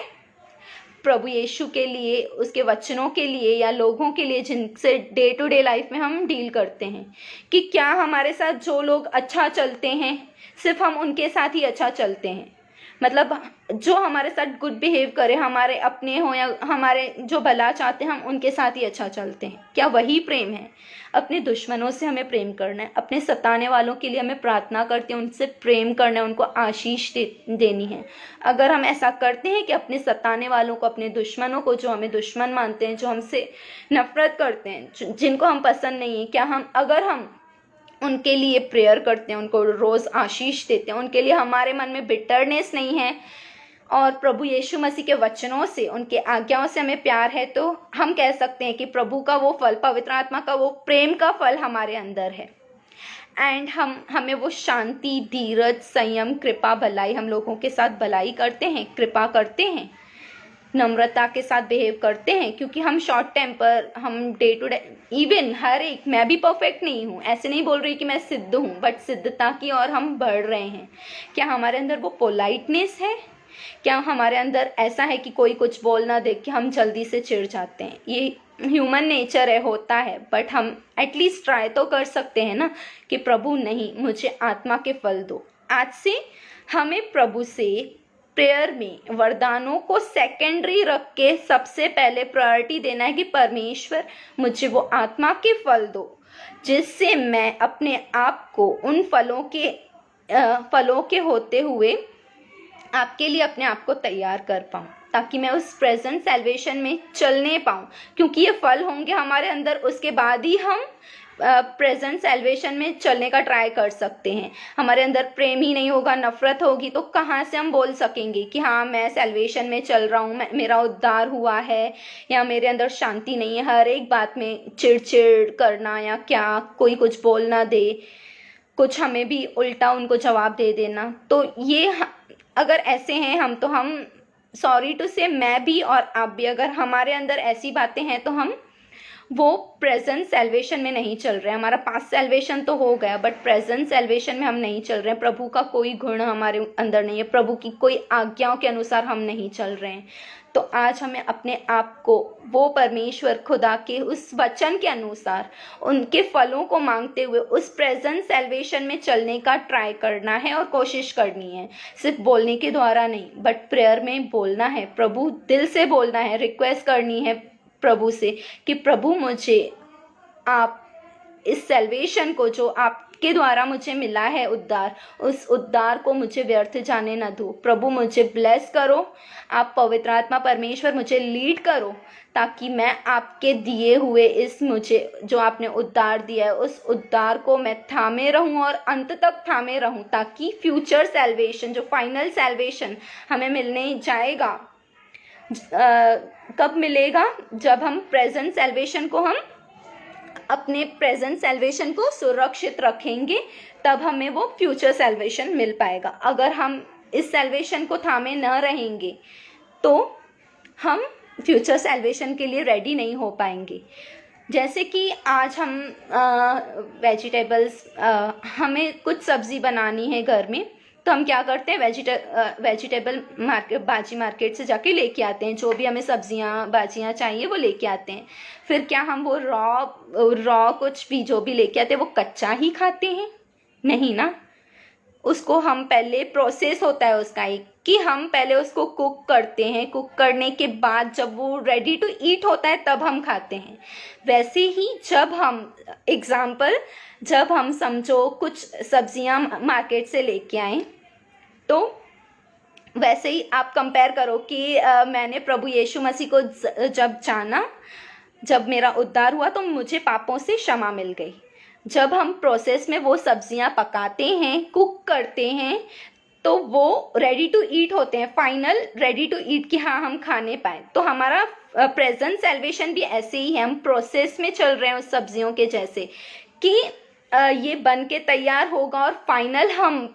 प्रभु यीशु के लिए, उसके वचनों के लिए, या लोगों के लिए जिनसे डे टू डे लाइफ में हम डील करते हैं, कि क्या हमारे साथ जो लोग अच्छा चलते हैं सिर्फ हम उनके साथ ही अच्छा चलते हैं, मतलब जो हमारे साथ गुड बिहेव करे, हमारे अपने हो या हमारे जो भला चाहते हैं, हम उनके साथ ही अच्छा चलते हैं। क्या वही प्रेम है? अपने दुश्मनों से हमें प्रेम करना है, अपने सताने वालों के लिए हमें प्रार्थना करते हैं, उनसे प्रेम करना है, उनको आशीष देनी है। अगर हम ऐसा करते हैं कि अपने सताने वालों को, अपने दुश्मनों को, जो हमें दुश्मन मानते हैं, जो हमसे नफरत करते हैं, जिनको हम पसंद नहीं है, क्या अगर हम उनके लिए प्रेयर करते हैं, उनको रोज़ आशीष देते हैं, उनके लिए हमारे मन में बिटरनेस नहीं है और प्रभु यीशु मसीह के वचनों से, उनके आज्ञाओं से हमें प्यार है, तो हम कह सकते हैं कि प्रभु का वो फल, पवित्र आत्मा का वो प्रेम का फल हमारे अंदर है। एंड हमें वो शांति, धीरज, संयम, कृपा, भलाई, हम लोगों के साथ भलाई करते हैं, कृपा करते हैं, नम्रता के साथ बिहेव करते हैं, क्योंकि हम शॉर्ट टेम्पर, हम डे टू डे, इवन हर एक, मैं भी परफेक्ट नहीं हूँ, ऐसे नहीं बोल रही कि मैं सिद्ध हूँ, बट सिद्धता की ओर हम बढ़ रहे हैं। क्या हमारे अंदर वो पोलाइटनेस है? क्या हमारे अंदर ऐसा है कि कोई कुछ बोलना देख के हम जल्दी से चिढ़ जाते हैं? ये ह्यूमन नेचर है, होता है, बट हम एटलीस्ट ट्राई तो कर सकते हैं ना कि प्रभु नहीं, मुझे आत्मा के फल दो। आज से हमें प्रभु से प्रेयर में वरदानों को सेकेंडरी रख के सबसे पहले प्रायोरिटी देना है कि परमेश्वर मुझे वो आत्मा के फल दो जिससे मैं अपने आप को उन फलों के होते हुए आपके लिए अपने आप को तैयार कर पाऊँ, ताकि मैं उस प्रेजेंट सैल्वेशन में चलने पाऊँ, क्योंकि ये फल होंगे हमारे अंदर, उसके बाद ही हम प्रेजेंट सैल्वेशन में चलने का ट्राई कर सकते हैं। हमारे अंदर प्रेम ही नहीं होगा, नफरत होगी, तो कहाँ से हम बोल सकेंगे कि हाँ मैं सैल्वेशन में चल रहा हूँ, मेरा उद्धार हुआ है, या मेरे अंदर शांति नहीं है, हर एक बात में चिड़चिड़ करना, या क्या कोई कुछ बोलना दे, कुछ हमें भी उल्टा उनको जवाब दे देना। तो ये अगर ऐसे हैं हम, तो हम सॉरी टू से मैं भी और आप भी, अगर हमारे अंदर ऐसी बातें हैं तो हम वो प्रेजेंट सैल्वेशन में नहीं चल रहे हैं। हमारा पास्ट सैल्वेशन तो हो गया, बट प्रेजेंट सैल्वेशन में हम नहीं चल रहे हैं। प्रभु का कोई गुण हमारे अंदर नहीं है, प्रभु की कोई आज्ञाओं के अनुसार हम नहीं चल रहे हैं। तो आज हमें अपने आप को वो परमेश्वर खुदा के उस वचन के अनुसार उनके फलों को मांगते हुए उस प्रेजेंट सैल्वेशन में चलने का ट्राई करना है और कोशिश करनी है। सिर्फ बोलने के द्वारा नहीं, बट प्रेयर में बोलना है, प्रभु दिल से बोलना है, रिक्वेस्ट करनी है प्रभु से कि प्रभु मुझे आप इस सैल्वेशन को जो आपके द्वारा मुझे मिला है उद्धार, उस उद्धार को मुझे व्यर्थ जाने न दो। प्रभु मुझे ब्लेस करो, आप पवित्र आत्मा परमेश्वर मुझे लीड करो, ताकि मैं आपके दिए हुए इस मुझे जो आपने उद्धार दिया है उस उद्धार को मैं थामे रहूं और अंत तक थामे रहूं, ताकि फ्यूचर सैल्वेशन जो फाइनल सैल्वेशन हमें मिलने जाएगा, कब मिलेगा? जब हम प्रेजेंट सैल्वेशन को हम अपने प्रेजेंट सैल्वेशन को सुरक्षित रखेंगे, तब हमें वो फ्यूचर सैल्वेशन मिल पाएगा। अगर हम इस सैल्वेशन को थामे न रहेंगे तो हम फ्यूचर सैल्वेशन के लिए रेडी नहीं हो पाएंगे। जैसे कि आज हम वेजिटेबल्स, हमें कुछ सब्ज़ी बनानी है घर में, तो हम क्या करते हैं, वेजिटेबल भाजी मार्केट से जाके लेके आते हैं, जो भी हमें सब्जियां भाजियां चाहिए वो लेके आते हैं। फिर क्या हम वो रॉ कुछ भी जो भी लेके आते हैं वो कच्चा ही खाते हैं? नहीं ना, उसको हम पहले प्रोसेस होता है उसका एक, कि हम पहले उसको कुक करते हैं, कुक करने के बाद जब वो रेडी टू ईट होता है तब हम खाते हैं। वैसे ही जब हम समझो कुछ सब्जियां मार्केट से लेके आए, तो वैसे ही आप कंपेयर करो कि मैंने प्रभु यीशु मसीह को जब जाना, जब मेरा उद्धार हुआ तो मुझे पापों से क्षमा मिल गई। जब हम प्रोसेस में वो सब्जियां पकाते हैं, कुक करते हैं, तो वो रेडी टू ईट होते हैं, फाइनल रेडी टू ईट कि हाँ हम खाने पाए। तो हमारा प्रेजेंट सैल्वेशन भी ऐसे ही है, हम प्रोसेस में चल रहे हैं उस सब्जियों के जैसे, कि ये बन के तैयार होगा और फाइनल हम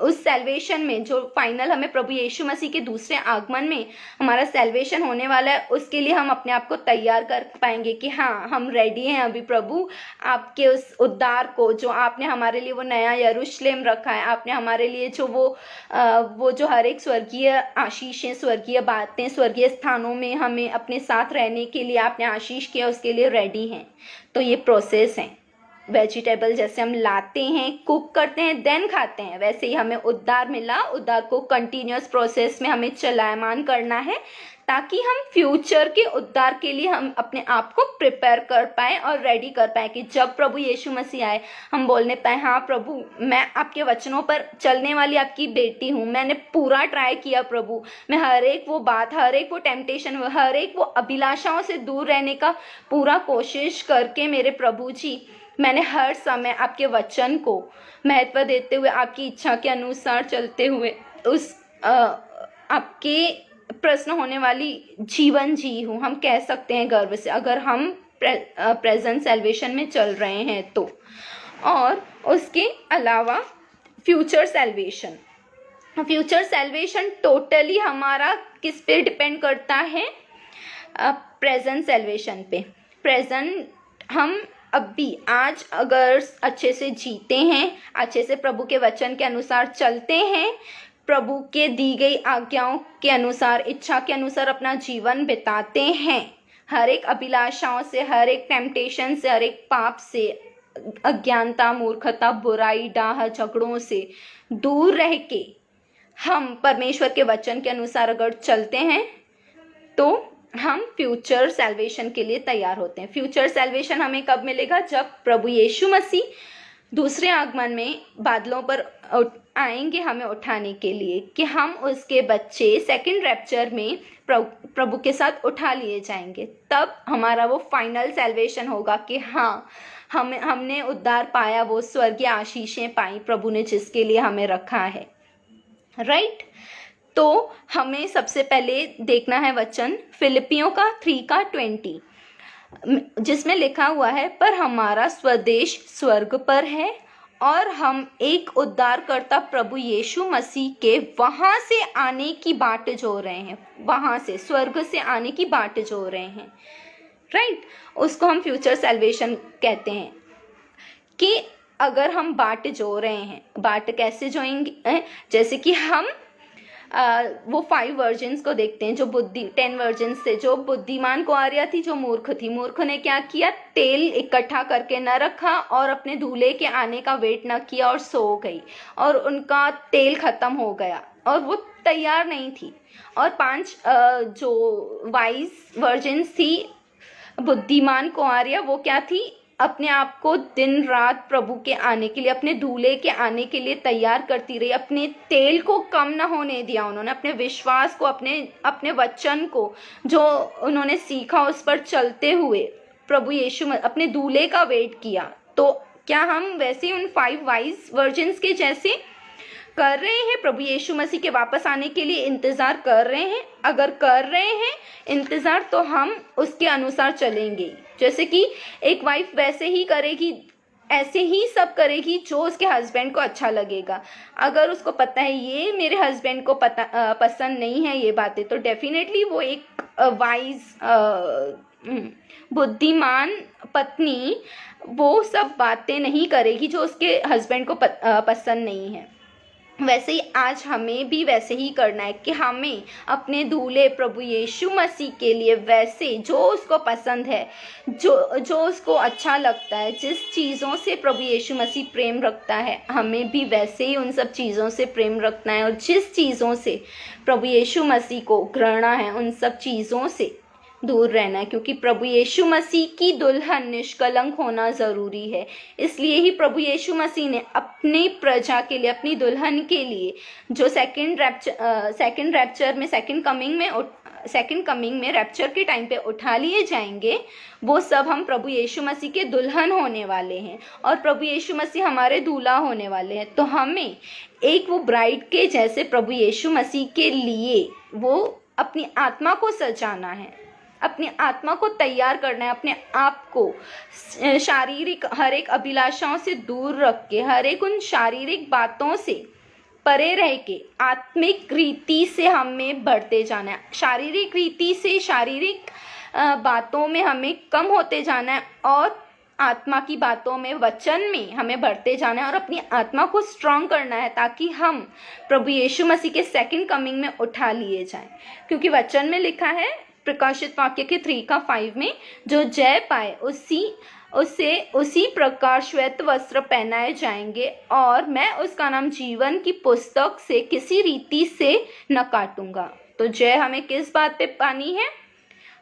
उस सैल्वेशन में, जो फाइनल हमें प्रभु यीशु मसीह के दूसरे आगमन में हमारा सैल्वेशन होने वाला है, उसके लिए हम अपने आप को तैयार कर पाएंगे कि हाँ हम रेडी हैं अभी प्रभु, आपके उस उद्धार को जो आपने हमारे लिए वो नया यरूशलेम रखा है, आपने हमारे लिए जो वो जो हर एक स्वर्गीय आशीषें, स्वर्गीय बातें, स्वर्गीय स्थानों में हमें अपने साथ रहने के लिए आपने आशीष किया, उसके लिए रेडी हैं। तो ये प्रोसेस है। वेजिटेबल जैसे हम लाते हैं, कुक करते हैं, देन खाते हैं, वैसे ही हमें उद्धार मिला, उद्धार को कंटिन्यूअस प्रोसेस में हमें चलायमान करना है, ताकि हम फ्यूचर के उद्धार के लिए हम अपने आप को प्रिपेयर कर पाए और रेडी कर पाए, कि जब प्रभु यीशु मसीह आए हम बोलने पाए, हाँ प्रभु मैं आपके वचनों पर चलने वाली आपकी बेटी हूँ, मैंने पूरा ट्राई किया प्रभु, मैं हर एक वो बात, हर एक वो टेम्पटेशन, हर एक वो अभिलाषाओं से दूर रहने का पूरा कोशिश करके मेरे प्रभु जी, मैंने हर समय आपके वचन को महत्व देते हुए, आपकी इच्छा के अनुसार चलते हुए उस आपके प्रश्न होने वाली जीवन जी हूँ, हम कह सकते हैं गर्व से, अगर हम प्रेजेंट सैल्वेशन में चल रहे हैं तो। और उसके अलावा फ्यूचर सैल्वेशन टोटली हमारा किस पे डिपेंड करता है? प्रेजेंट सैल्वेशन पे। प्रेजेंट हम अभी आज अगर अच्छे से जीते हैं, अच्छे से प्रभु के वचन के अनुसार चलते हैं, प्रभु के दी गई आज्ञाओं के अनुसार, इच्छा के अनुसार अपना जीवन बिताते हैं, हर एक अभिलाषाओं से, हर एक टेम्पटेशन से, हर एक पाप से, अज्ञानता, मूर्खता, बुराई, डाह, झगड़ों से दूर रह के हम परमेश्वर के वचन के अनुसार अगर चलते हैं तो हम फ्यूचर सैल्वेशन के लिए तैयार होते हैं। फ्यूचर सैल्वेशन हमें कब मिलेगा? जब प्रभु यीशु मसीह दूसरे आगमन में बादलों पर आएंगे हमें उठाने के लिए, कि हम उसके बच्चे सेकंड रैप्चर में प्रभु के साथ उठा लिए जाएंगे। तब हमारा वो फाइनल सैल्वेशन होगा कि हाँ, हमने उद्धार पाया, वो स्वर्गीय आशीषें पाई प्रभु ने जिसके लिए हमें रखा है। राइट? तो हमें सबसे पहले देखना है वचन फिलिपियों का 3:20, जिसमें लिखा हुआ है, पर हमारा स्वदेश स्वर्ग पर है और हम एक उद्धारकर्ता प्रभु यीशु मसीह के वहां से आने की बाट जो रहे हैं। वहां से, स्वर्ग से आने की बाट जो रहे हैं। राइट? उसको हम फ्यूचर सैल्वेशन कहते हैं। कि अगर हम बाट जो रहे हैं, बाट कैसे जोएंगे? जैसे कि हम वो 5 वर्जिन्स को देखते हैं, जो 10 वर्जिन्स थे। जो बुद्धिमान कुआरियाँ थी, जो मूर्ख थी, मूर्ख ने क्या किया? तेल इकट्ठा करके न रखा और अपने दूल्हे के आने का वेट न किया और सो गई, और उनका तेल खत्म हो गया और वो तैयार नहीं थी। और 5 जो वाइज वर्जिन्स थी, बुद्धिमान कुआरियाँ, वो क्या थी? अपने आप को दिन रात प्रभु के आने के लिए, अपने दूल्हे के आने के लिए तैयार करती रही। अपने तेल को कम ना होने दिया उन्होंने। अपने विश्वास को, अपने वचन को जो उन्होंने सीखा, उस पर चलते हुए प्रभु यीशु अपने दूल्हे का वेट किया। तो क्या हम वैसे ही उन 5 वाइज वर्जिन्स के जैसे कर रहे हैं? प्रभु यीशु मसीह के वापस आने के लिए इंतजार कर रहे हैं? अगर कर रहे हैं इंतजार, तो हम उसके अनुसार चलेंगे। जैसे कि एक वाइफ वैसे ही करेगी, ऐसे ही सब करेगी जो उसके हस्बैंड को अच्छा लगेगा। अगर उसको पता है ये मेरे हस्बैंड को पसंद नहीं है ये बातें, तो डेफिनेटली वो एक वाइज बुद्धिमान पत्नी वो सब बातें नहीं करेगी जो उसके हस्बैंड को पसंद नहीं है। वैसे ही आज हमें भी वैसे ही करना है कि हमें अपने दूल्हे प्रभु यीशु मसीह के लिए वैसे जो उसको पसंद है, जो उसको अच्छा लगता है, जिस चीज़ों से प्रभु यीशु मसीह प्रेम रखता है, हमें भी वैसे ही उन सब चीज़ों से प्रेम रखना है। और जिस चीज़ों से प्रभु यीशु मसीह को घृणा है, उन सब चीज़ों से दूर रहना है, क्योंकि प्रभु यीशु मसीह की दुल्हन निष्कलंक होना ज़रूरी है। इसलिए ही प्रभु यीशु मसीह ने अपनी प्रजा के लिए, अपनी दुल्हन के लिए, जो सेकंड रैप्चर में, सेकंड कमिंग में रैप्चर के टाइम पे उठा लिए जाएंगे, वो सब हम प्रभु यीशु मसीह के दुल्हन होने वाले हैं और प्रभु यीशु मसीह हमारे दूल्हा होने वाले हैं। तो हमें एक वो ब्राइड के जैसे प्रभु यीशु मसीह के लिए वो अपनी आत्मा को सजाना है, अपनी आत्मा को तैयार करना है, अपने आप को शारीरिक हर एक अभिलाषाओं से दूर रख के, हर एक उन शारीरिक बातों से परे रह के आत्मिक रीति से हमें बढ़ते जाना है। शारीरिक रीति से, शारीरिक बातों में हमें कम होते जाना है और आत्मा की बातों में, वचन में हमें बढ़ते जाना है और अपनी आत्मा को स्ट्रांग करना है, ताकि हम प्रभु यीशु मसीह के सेकंड कमिंग में उठा लिए जाएं। क्योंकि वचन में लिखा है प्रकाशित वाक्य के 3:5 में, जो जय पाए उसी प्रकार श्वेत वस्त्र पहनाए जाएंगे और मैं उसका नाम जीवन की पुस्तक से किसी रीति से न काटूंगा। तो जय हमें किस बात पे पानी है?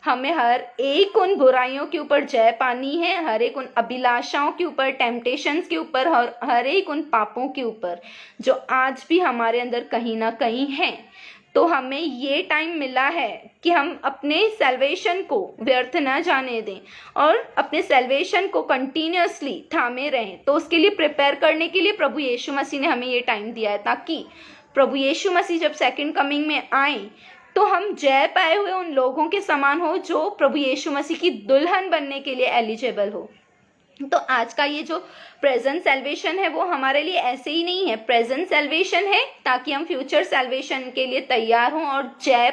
हमें हर एक उन बुराइयों के ऊपर जय पानी है, हर एक उन अभिलाषाओं के ऊपर, टेम्पटेशंस के ऊपर, हर एक उन पापों के ऊपर जो आज भी हमारे अंदर कहीं ना कहीं हैं। तो हमें ये टाइम मिला है कि हम अपने सैल्वेशन को व्यर्थ न जाने दें और अपने सैल्वेशन को कंटिन्यूअसली थामे रहें। तो उसके लिए प्रिपेयर करने के लिए प्रभु यीशु मसीह ने हमें ये टाइम दिया है, ताकि प्रभु यीशु मसीह जब सेकंड कमिंग में आए तो हम जय पाए हुए उन लोगों के समान हो जो प्रभु यीशु मसीह की दुल्हन बनने के लिए एलिजिबल हो। तो आज का ये जो प्रेजेंट सैल्वेशन है वो हमारे लिए ऐसे ही नहीं है। प्रेजेंट सैल्वेशन है ताकि हम फ्यूचर सैल्वेशन के लिए तैयार हों और जय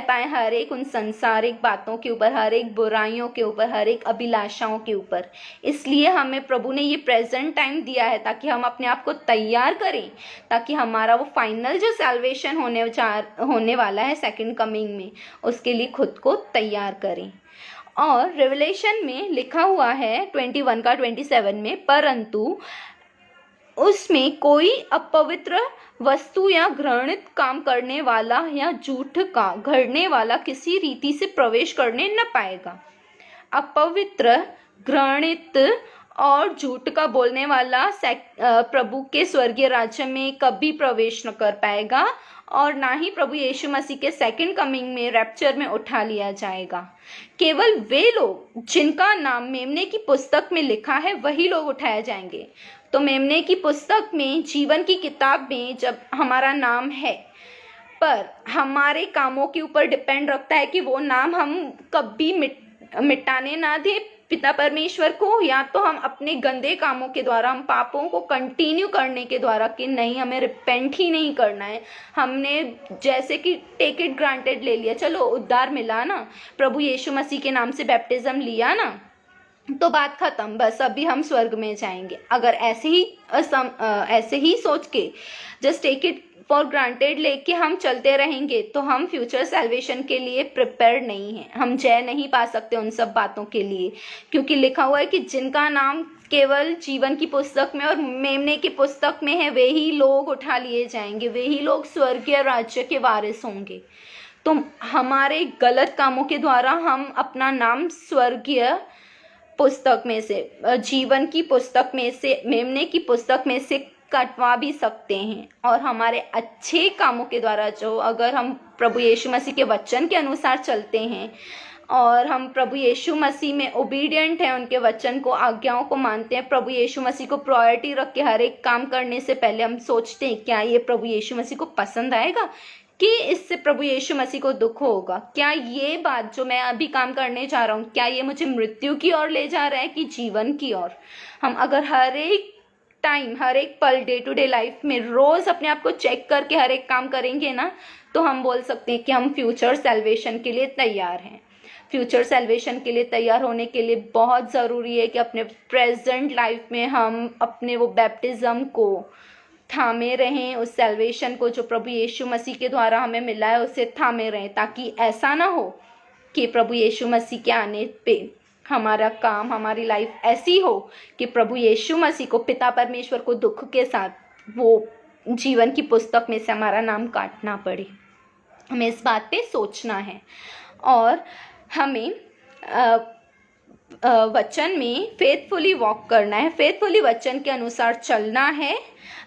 पाएं हर एक उन संसारिक बातों के ऊपर, हर एक बुराइयों के ऊपर, हर एक अभिलाषाओं के ऊपर। इसलिए हमें प्रभु ने ये प्रेजेंट टाइम दिया है ताकि हम अपने आप को तैयार करें, ताकि हमारा वो फाइनल जो सैल्वेशन होने वाला है सेकंड कमिंग में, उसके लिए खुद को तैयार करें। और रेवलेशन में लिखा हुआ है 21:27 में, परंतु उसमें कोई अपवित्र वस्तु या घृणित काम करने वाला या झूठ का गढ़ने वाला किसी रीति से प्रवेश करने न पाएगा। अपवित्र, घृणित और झूठ का बोलने वाला प्रभु के स्वर्गीय राज्य में कभी प्रवेश न कर पाएगा और ना ही प्रभु यीशु मसीह के सेकंड कमिंग में, रैप्चर में उठा लिया जाएगा। केवल वे लोग जिनका नाम मेमने की पुस्तक में लिखा है वही लोग उठाए जाएंगे। तो मेमने की पुस्तक में, जीवन की किताब में जब हमारा नाम है, पर हमारे कामों के ऊपर डिपेंड रखता है कि वो नाम हम कभी मिटाने ना दे पिता परमेश्वर को, या तो हम अपने गंदे कामों के द्वारा, हम पापों को कंटिन्यू करने के द्वारा कि नहीं, हमें रिपेंट ही नहीं करना है। हमने जैसे कि टेक इट ग्रांटेड ले लिया, चलो उद्धार मिला ना, प्रभु यीशु मसीह के नाम से बैप्टिज्म लिया ना, तो बात खत्म, बस अभी हम स्वर्ग में जाएंगे। अगर ऐसे ही सोच के just take it for granted लेके हम चलते रहेंगे तो हम फ्यूचर सैल्वेशन के लिए प्रिपेयर नहीं हैं। हम जय नहीं पा सकते उन सब बातों के लिए, क्योंकि लिखा हुआ है कि जिनका नाम केवल जीवन की पुस्तक में और मेमने की पुस्तक में है वे ही लोग उठा लिए जाएंगे, वे ही लोग स्वर्गीय राज्य के वारिस होंगे। तो हमारे गलत कामों के द्वारा हम अपना नाम स्वर्गीय पुस्तक में से, जीवन की पुस्तक में से, मेमने की पुस्तक में से कटवा भी सकते हैं। और हमारे अच्छे कामों के द्वारा, जो अगर हम प्रभु यीशु मसीह के वचन के अनुसार चलते हैं और हम प्रभु यीशु मसीह में ओबीडियंट हैं, उनके वचन को, आज्ञाओं को मानते हैं, प्रभु यीशु मसीह को प्रायोरिटी रख के हर एक काम करने से पहले हम सोचते हैं क्या ये प्रभु यीशु मसीह को पसंद आएगा, कि इससे प्रभु यीशु मसीह को दुख होगा, क्या ये बात जो मैं अभी काम करने जा रहा हूँ क्या ये मुझे मृत्यु की ओर ले जा रहा है कि जीवन की ओर। हम अगर हर एक टाइम, हर एक पल, डे टू डे लाइफ में रोज अपने आप को चेक करके हर एक काम करेंगे ना, तो हम बोल सकते हैं कि हम फ्यूचर सैल्वेशन के लिए तैयार हैं। फ्यूचर सैल्वेशन के लिए तैयार होने के लिए बहुत ज़रूरी है कि अपने प्रेजेंट लाइफ में हम अपने वो बैप्टिज्म को थामे रहें, उस सैल्वेशन को जो प्रभु यीशु मसीह के द्वारा हमें मिला है उसे थामे रहें, ताकि ऐसा ना हो कि प्रभु यीशु मसीह के आने पे हमारा काम, हमारी लाइफ ऐसी हो कि प्रभु यीशु मसीह को, पिता परमेश्वर को दुख के साथ वो जीवन की पुस्तक में से हमारा नाम काटना पड़े। हमें इस बात पे सोचना है और हमें वचन में फेथफुली वॉक करना है, फेथफुली वचन के अनुसार चलना है।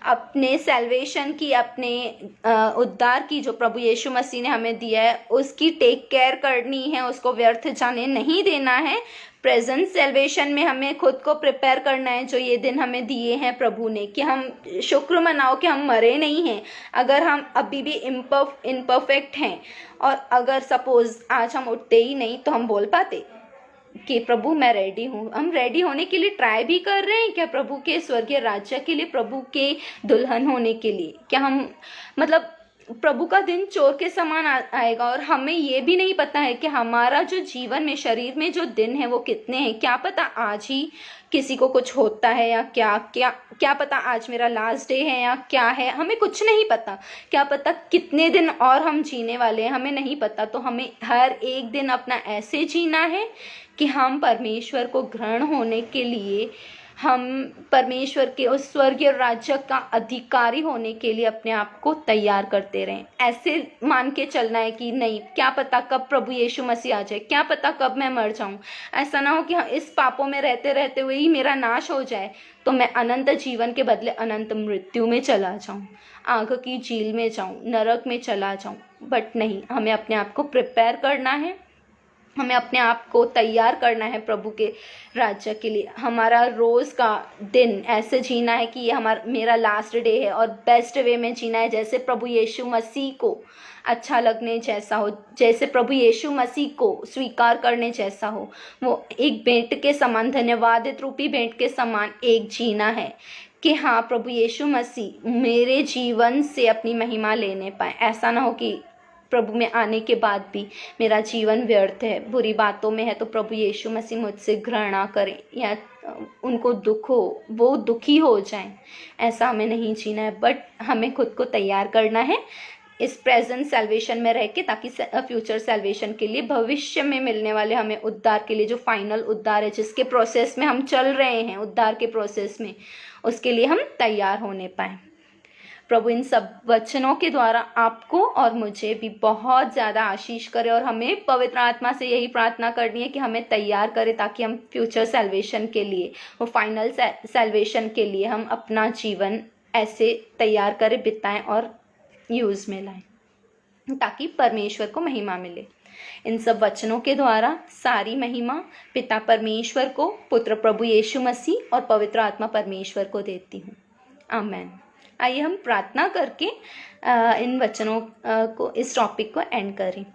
अपने सैल्वेशन की, अपने उद्धार की जो प्रभु यीशु मसीह ने हमें दिया है उसकी टेक केयर करनी है, उसको व्यर्थ जाने नहीं देना है। प्रेजेंट सैल्वेशन में हमें खुद को प्रिपेयर करना है, जो ये दिन हमें दिए हैं प्रभु ने, कि हम शुक्र मनाओ कि हम मरे नहीं हैं। अगर हम अभी भी इम्परफेक्ट हैं और अगर सपोज आज हम उठते ही नहीं तो हम बोल पाते कि प्रभु मैं रेडी हूँ। हम रेडी होने के लिए ट्राई भी कर रहे हैं क्या प्रभु के स्वर्गीय राज्य के लिए, प्रभु के दुल्हन होने के लिए? क्या हम, मतलब प्रभु का दिन चोर के समान आएगा और हमें ये भी नहीं पता है कि हमारा जो जीवन में, शरीर में जो दिन है वो कितने हैं। क्या पता आज ही किसी को कुछ होता है या क्या पता आज मेरा लास्ट डे है या क्या है, हमें कुछ नहीं पता। क्या पता कितने दिन और हम जीने वाले हैं, हमें नहीं पता। तो हमें हर एक दिन अपना ऐसे जीना है कि हम परमेश्वर को ग्रहण होने के लिए, हम परमेश्वर के उस स्वर्गीय राज्य का अधिकारी होने के लिए अपने आप को तैयार करते रहें। ऐसे मान के चलना है कि नहीं, क्या पता कब प्रभु यीशु मसीह आ जाए, क्या पता कब मैं मर जाऊं। ऐसा ना हो कि इस पापों में रहते रहते हुए ही मेरा नाश हो जाए तो मैं अनंत जीवन के बदले अनंत मृत्यु में चला जाऊं, आग की झील में जाऊं, नरक में चला जाऊं। बट नहीं, हमें अपने आप को प्रिपेयर करना है, हमें अपने आप को तैयार करना है प्रभु के राज्य के लिए। हमारा रोज़ का दिन ऐसे जीना है कि ये मेरा लास्ट डे है और बेस्ट वे में जीना है, जैसे प्रभु यीशु मसीह को अच्छा लगने जैसा हो, जैसे प्रभु यीशु मसीह को स्वीकार करने जैसा हो। वो एक भेंट के समान, धन्यवादित रूपी भेंट के समान एक जीना है कि हाँ प्रभु यीशु मसीह मेरे जीवन से अपनी महिमा लेने पाए। ऐसा ना हो कि प्रभु में आने के बाद भी मेरा जीवन व्यर्थ है, बुरी बातों में है, तो प्रभु यीशु मसीह मुझसे घृणा करें या उनको दुख हो, वो दुखी हो जाएं। ऐसा हमें नहीं जीना है, बट हमें खुद को तैयार करना है इस प्रेजेंट सैल्वेशन में रह के, ताकि फ्यूचर सैल्वेशन के लिए, भविष्य में मिलने वाले हमें उद्धार के लिए, जो फाइनल उद्धार है, जिसके प्रोसेस में हम चल रहे हैं, उद्धार के प्रोसेस में, उसके लिए हम तैयार होने पाए। प्रभु इन सब वचनों के द्वारा आपको और मुझे भी बहुत ज़्यादा आशीष करे, और हमें पवित्र आत्मा से यही प्रार्थना करनी है कि हमें तैयार करे, ताकि हम फ्यूचर सैल्वेशन के लिए, वो फाइनल सैल्वेशन के लिए हम अपना जीवन ऐसे तैयार करें, बिताएं और यूज़ में लाएं, ताकि परमेश्वर को महिमा मिले। इन सब वचनों के द्वारा सारी महिमा पिता परमेश्वर को, पुत्र प्रभु यीशु मसीह और पवित्र आत्मा परमेश्वर को देती हूँ। आमेन। आइए हम प्रार्थना करके इन वचनों को, इस टॉपिक को एंड करें।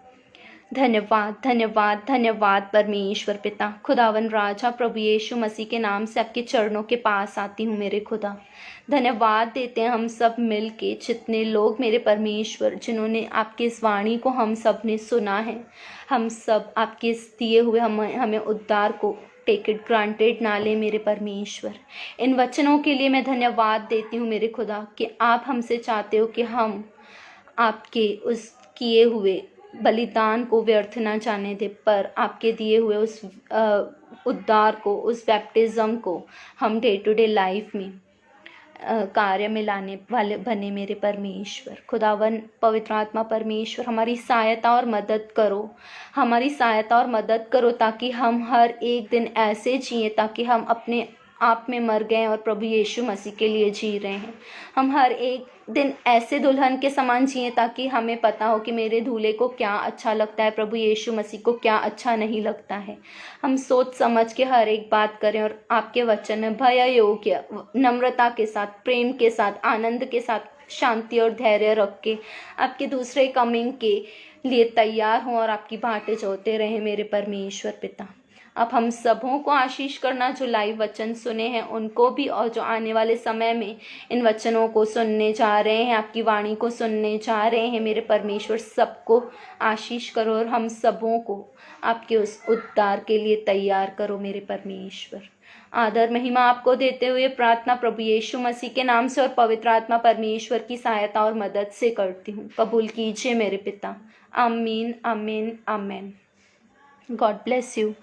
धन्यवाद धन्यवाद धन्यवाद परमेश्वर पिता, खुदावन राजा प्रभु यीशु मसीह के नाम से आपके चरणों के पास आती हूँ मेरे खुदा। धन्यवाद देते हैं हम सब मिल के, जितने लोग मेरे परमेश्वर, जिन्होंने आपकी इस वाणी को हम सब ने सुना है, हम सब आपके इस दिए हुए हमें उद्धार को टेक इट ग्रांटेड ना ले मेरे परमेश्वर। इन वचनों के लिए मैं धन्यवाद देती हूँ मेरे खुदा, कि आप हमसे चाहते हो कि हम आपके उस किए हुए बलिदान को व्यर्थ ना जाने दे, पर आपके दिए हुए उस उद्धार को, उस बैप्टिज्म को हम डे टू डे लाइफ में कार्य में लाने वाले बने मेरे परमेश्वर। खुदावन पवित्र आत्मा परमेश्वर, हमारी सहायता और मदद करो, हमारी सहायता और मदद करो, ताकि हम हर एक दिन ऐसे जिए, ताकि हम अपने आप में मर गए और प्रभु यीशु मसीह के लिए जी रहे हैं। हम हर एक दिन ऐसे दुल्हन के समान जिए, ताकि हमें पता हो कि मेरे दूल्हे को क्या अच्छा लगता है, प्रभु यीशु मसीह को क्या अच्छा नहीं लगता है। हम सोच समझ के हर एक बात करें, और आपके वचन में भय योग्य, नम्रता के साथ, प्रेम के साथ, आनंद के साथ, शांति और धैर्य रख के आपके दूसरे कमिंग के लिए तैयार हों, और आपकी बातें जोते रहें मेरे परमेश्वर पिता। अब हम सबों को आशीष करना, जो लाइव वचन सुने हैं उनको भी, और जो आने वाले समय में इन वचनों को सुनने जा रहे हैं, आपकी वाणी को सुनने जा रहे हैं मेरे परमेश्वर, सबको आशीष करो, और हम सबों को आपके उस उद्धार के लिए तैयार करो मेरे परमेश्वर। आदर महिमा आपको देते हुए प्रार्थना प्रभु यीशु मसीह के नाम से और पवित्र आत्मा परमेश्वर की सहायता और मदद से करती हूँ। कबूल कीजिए मेरे पिता। आमीन आमीन आमीन। God bless you.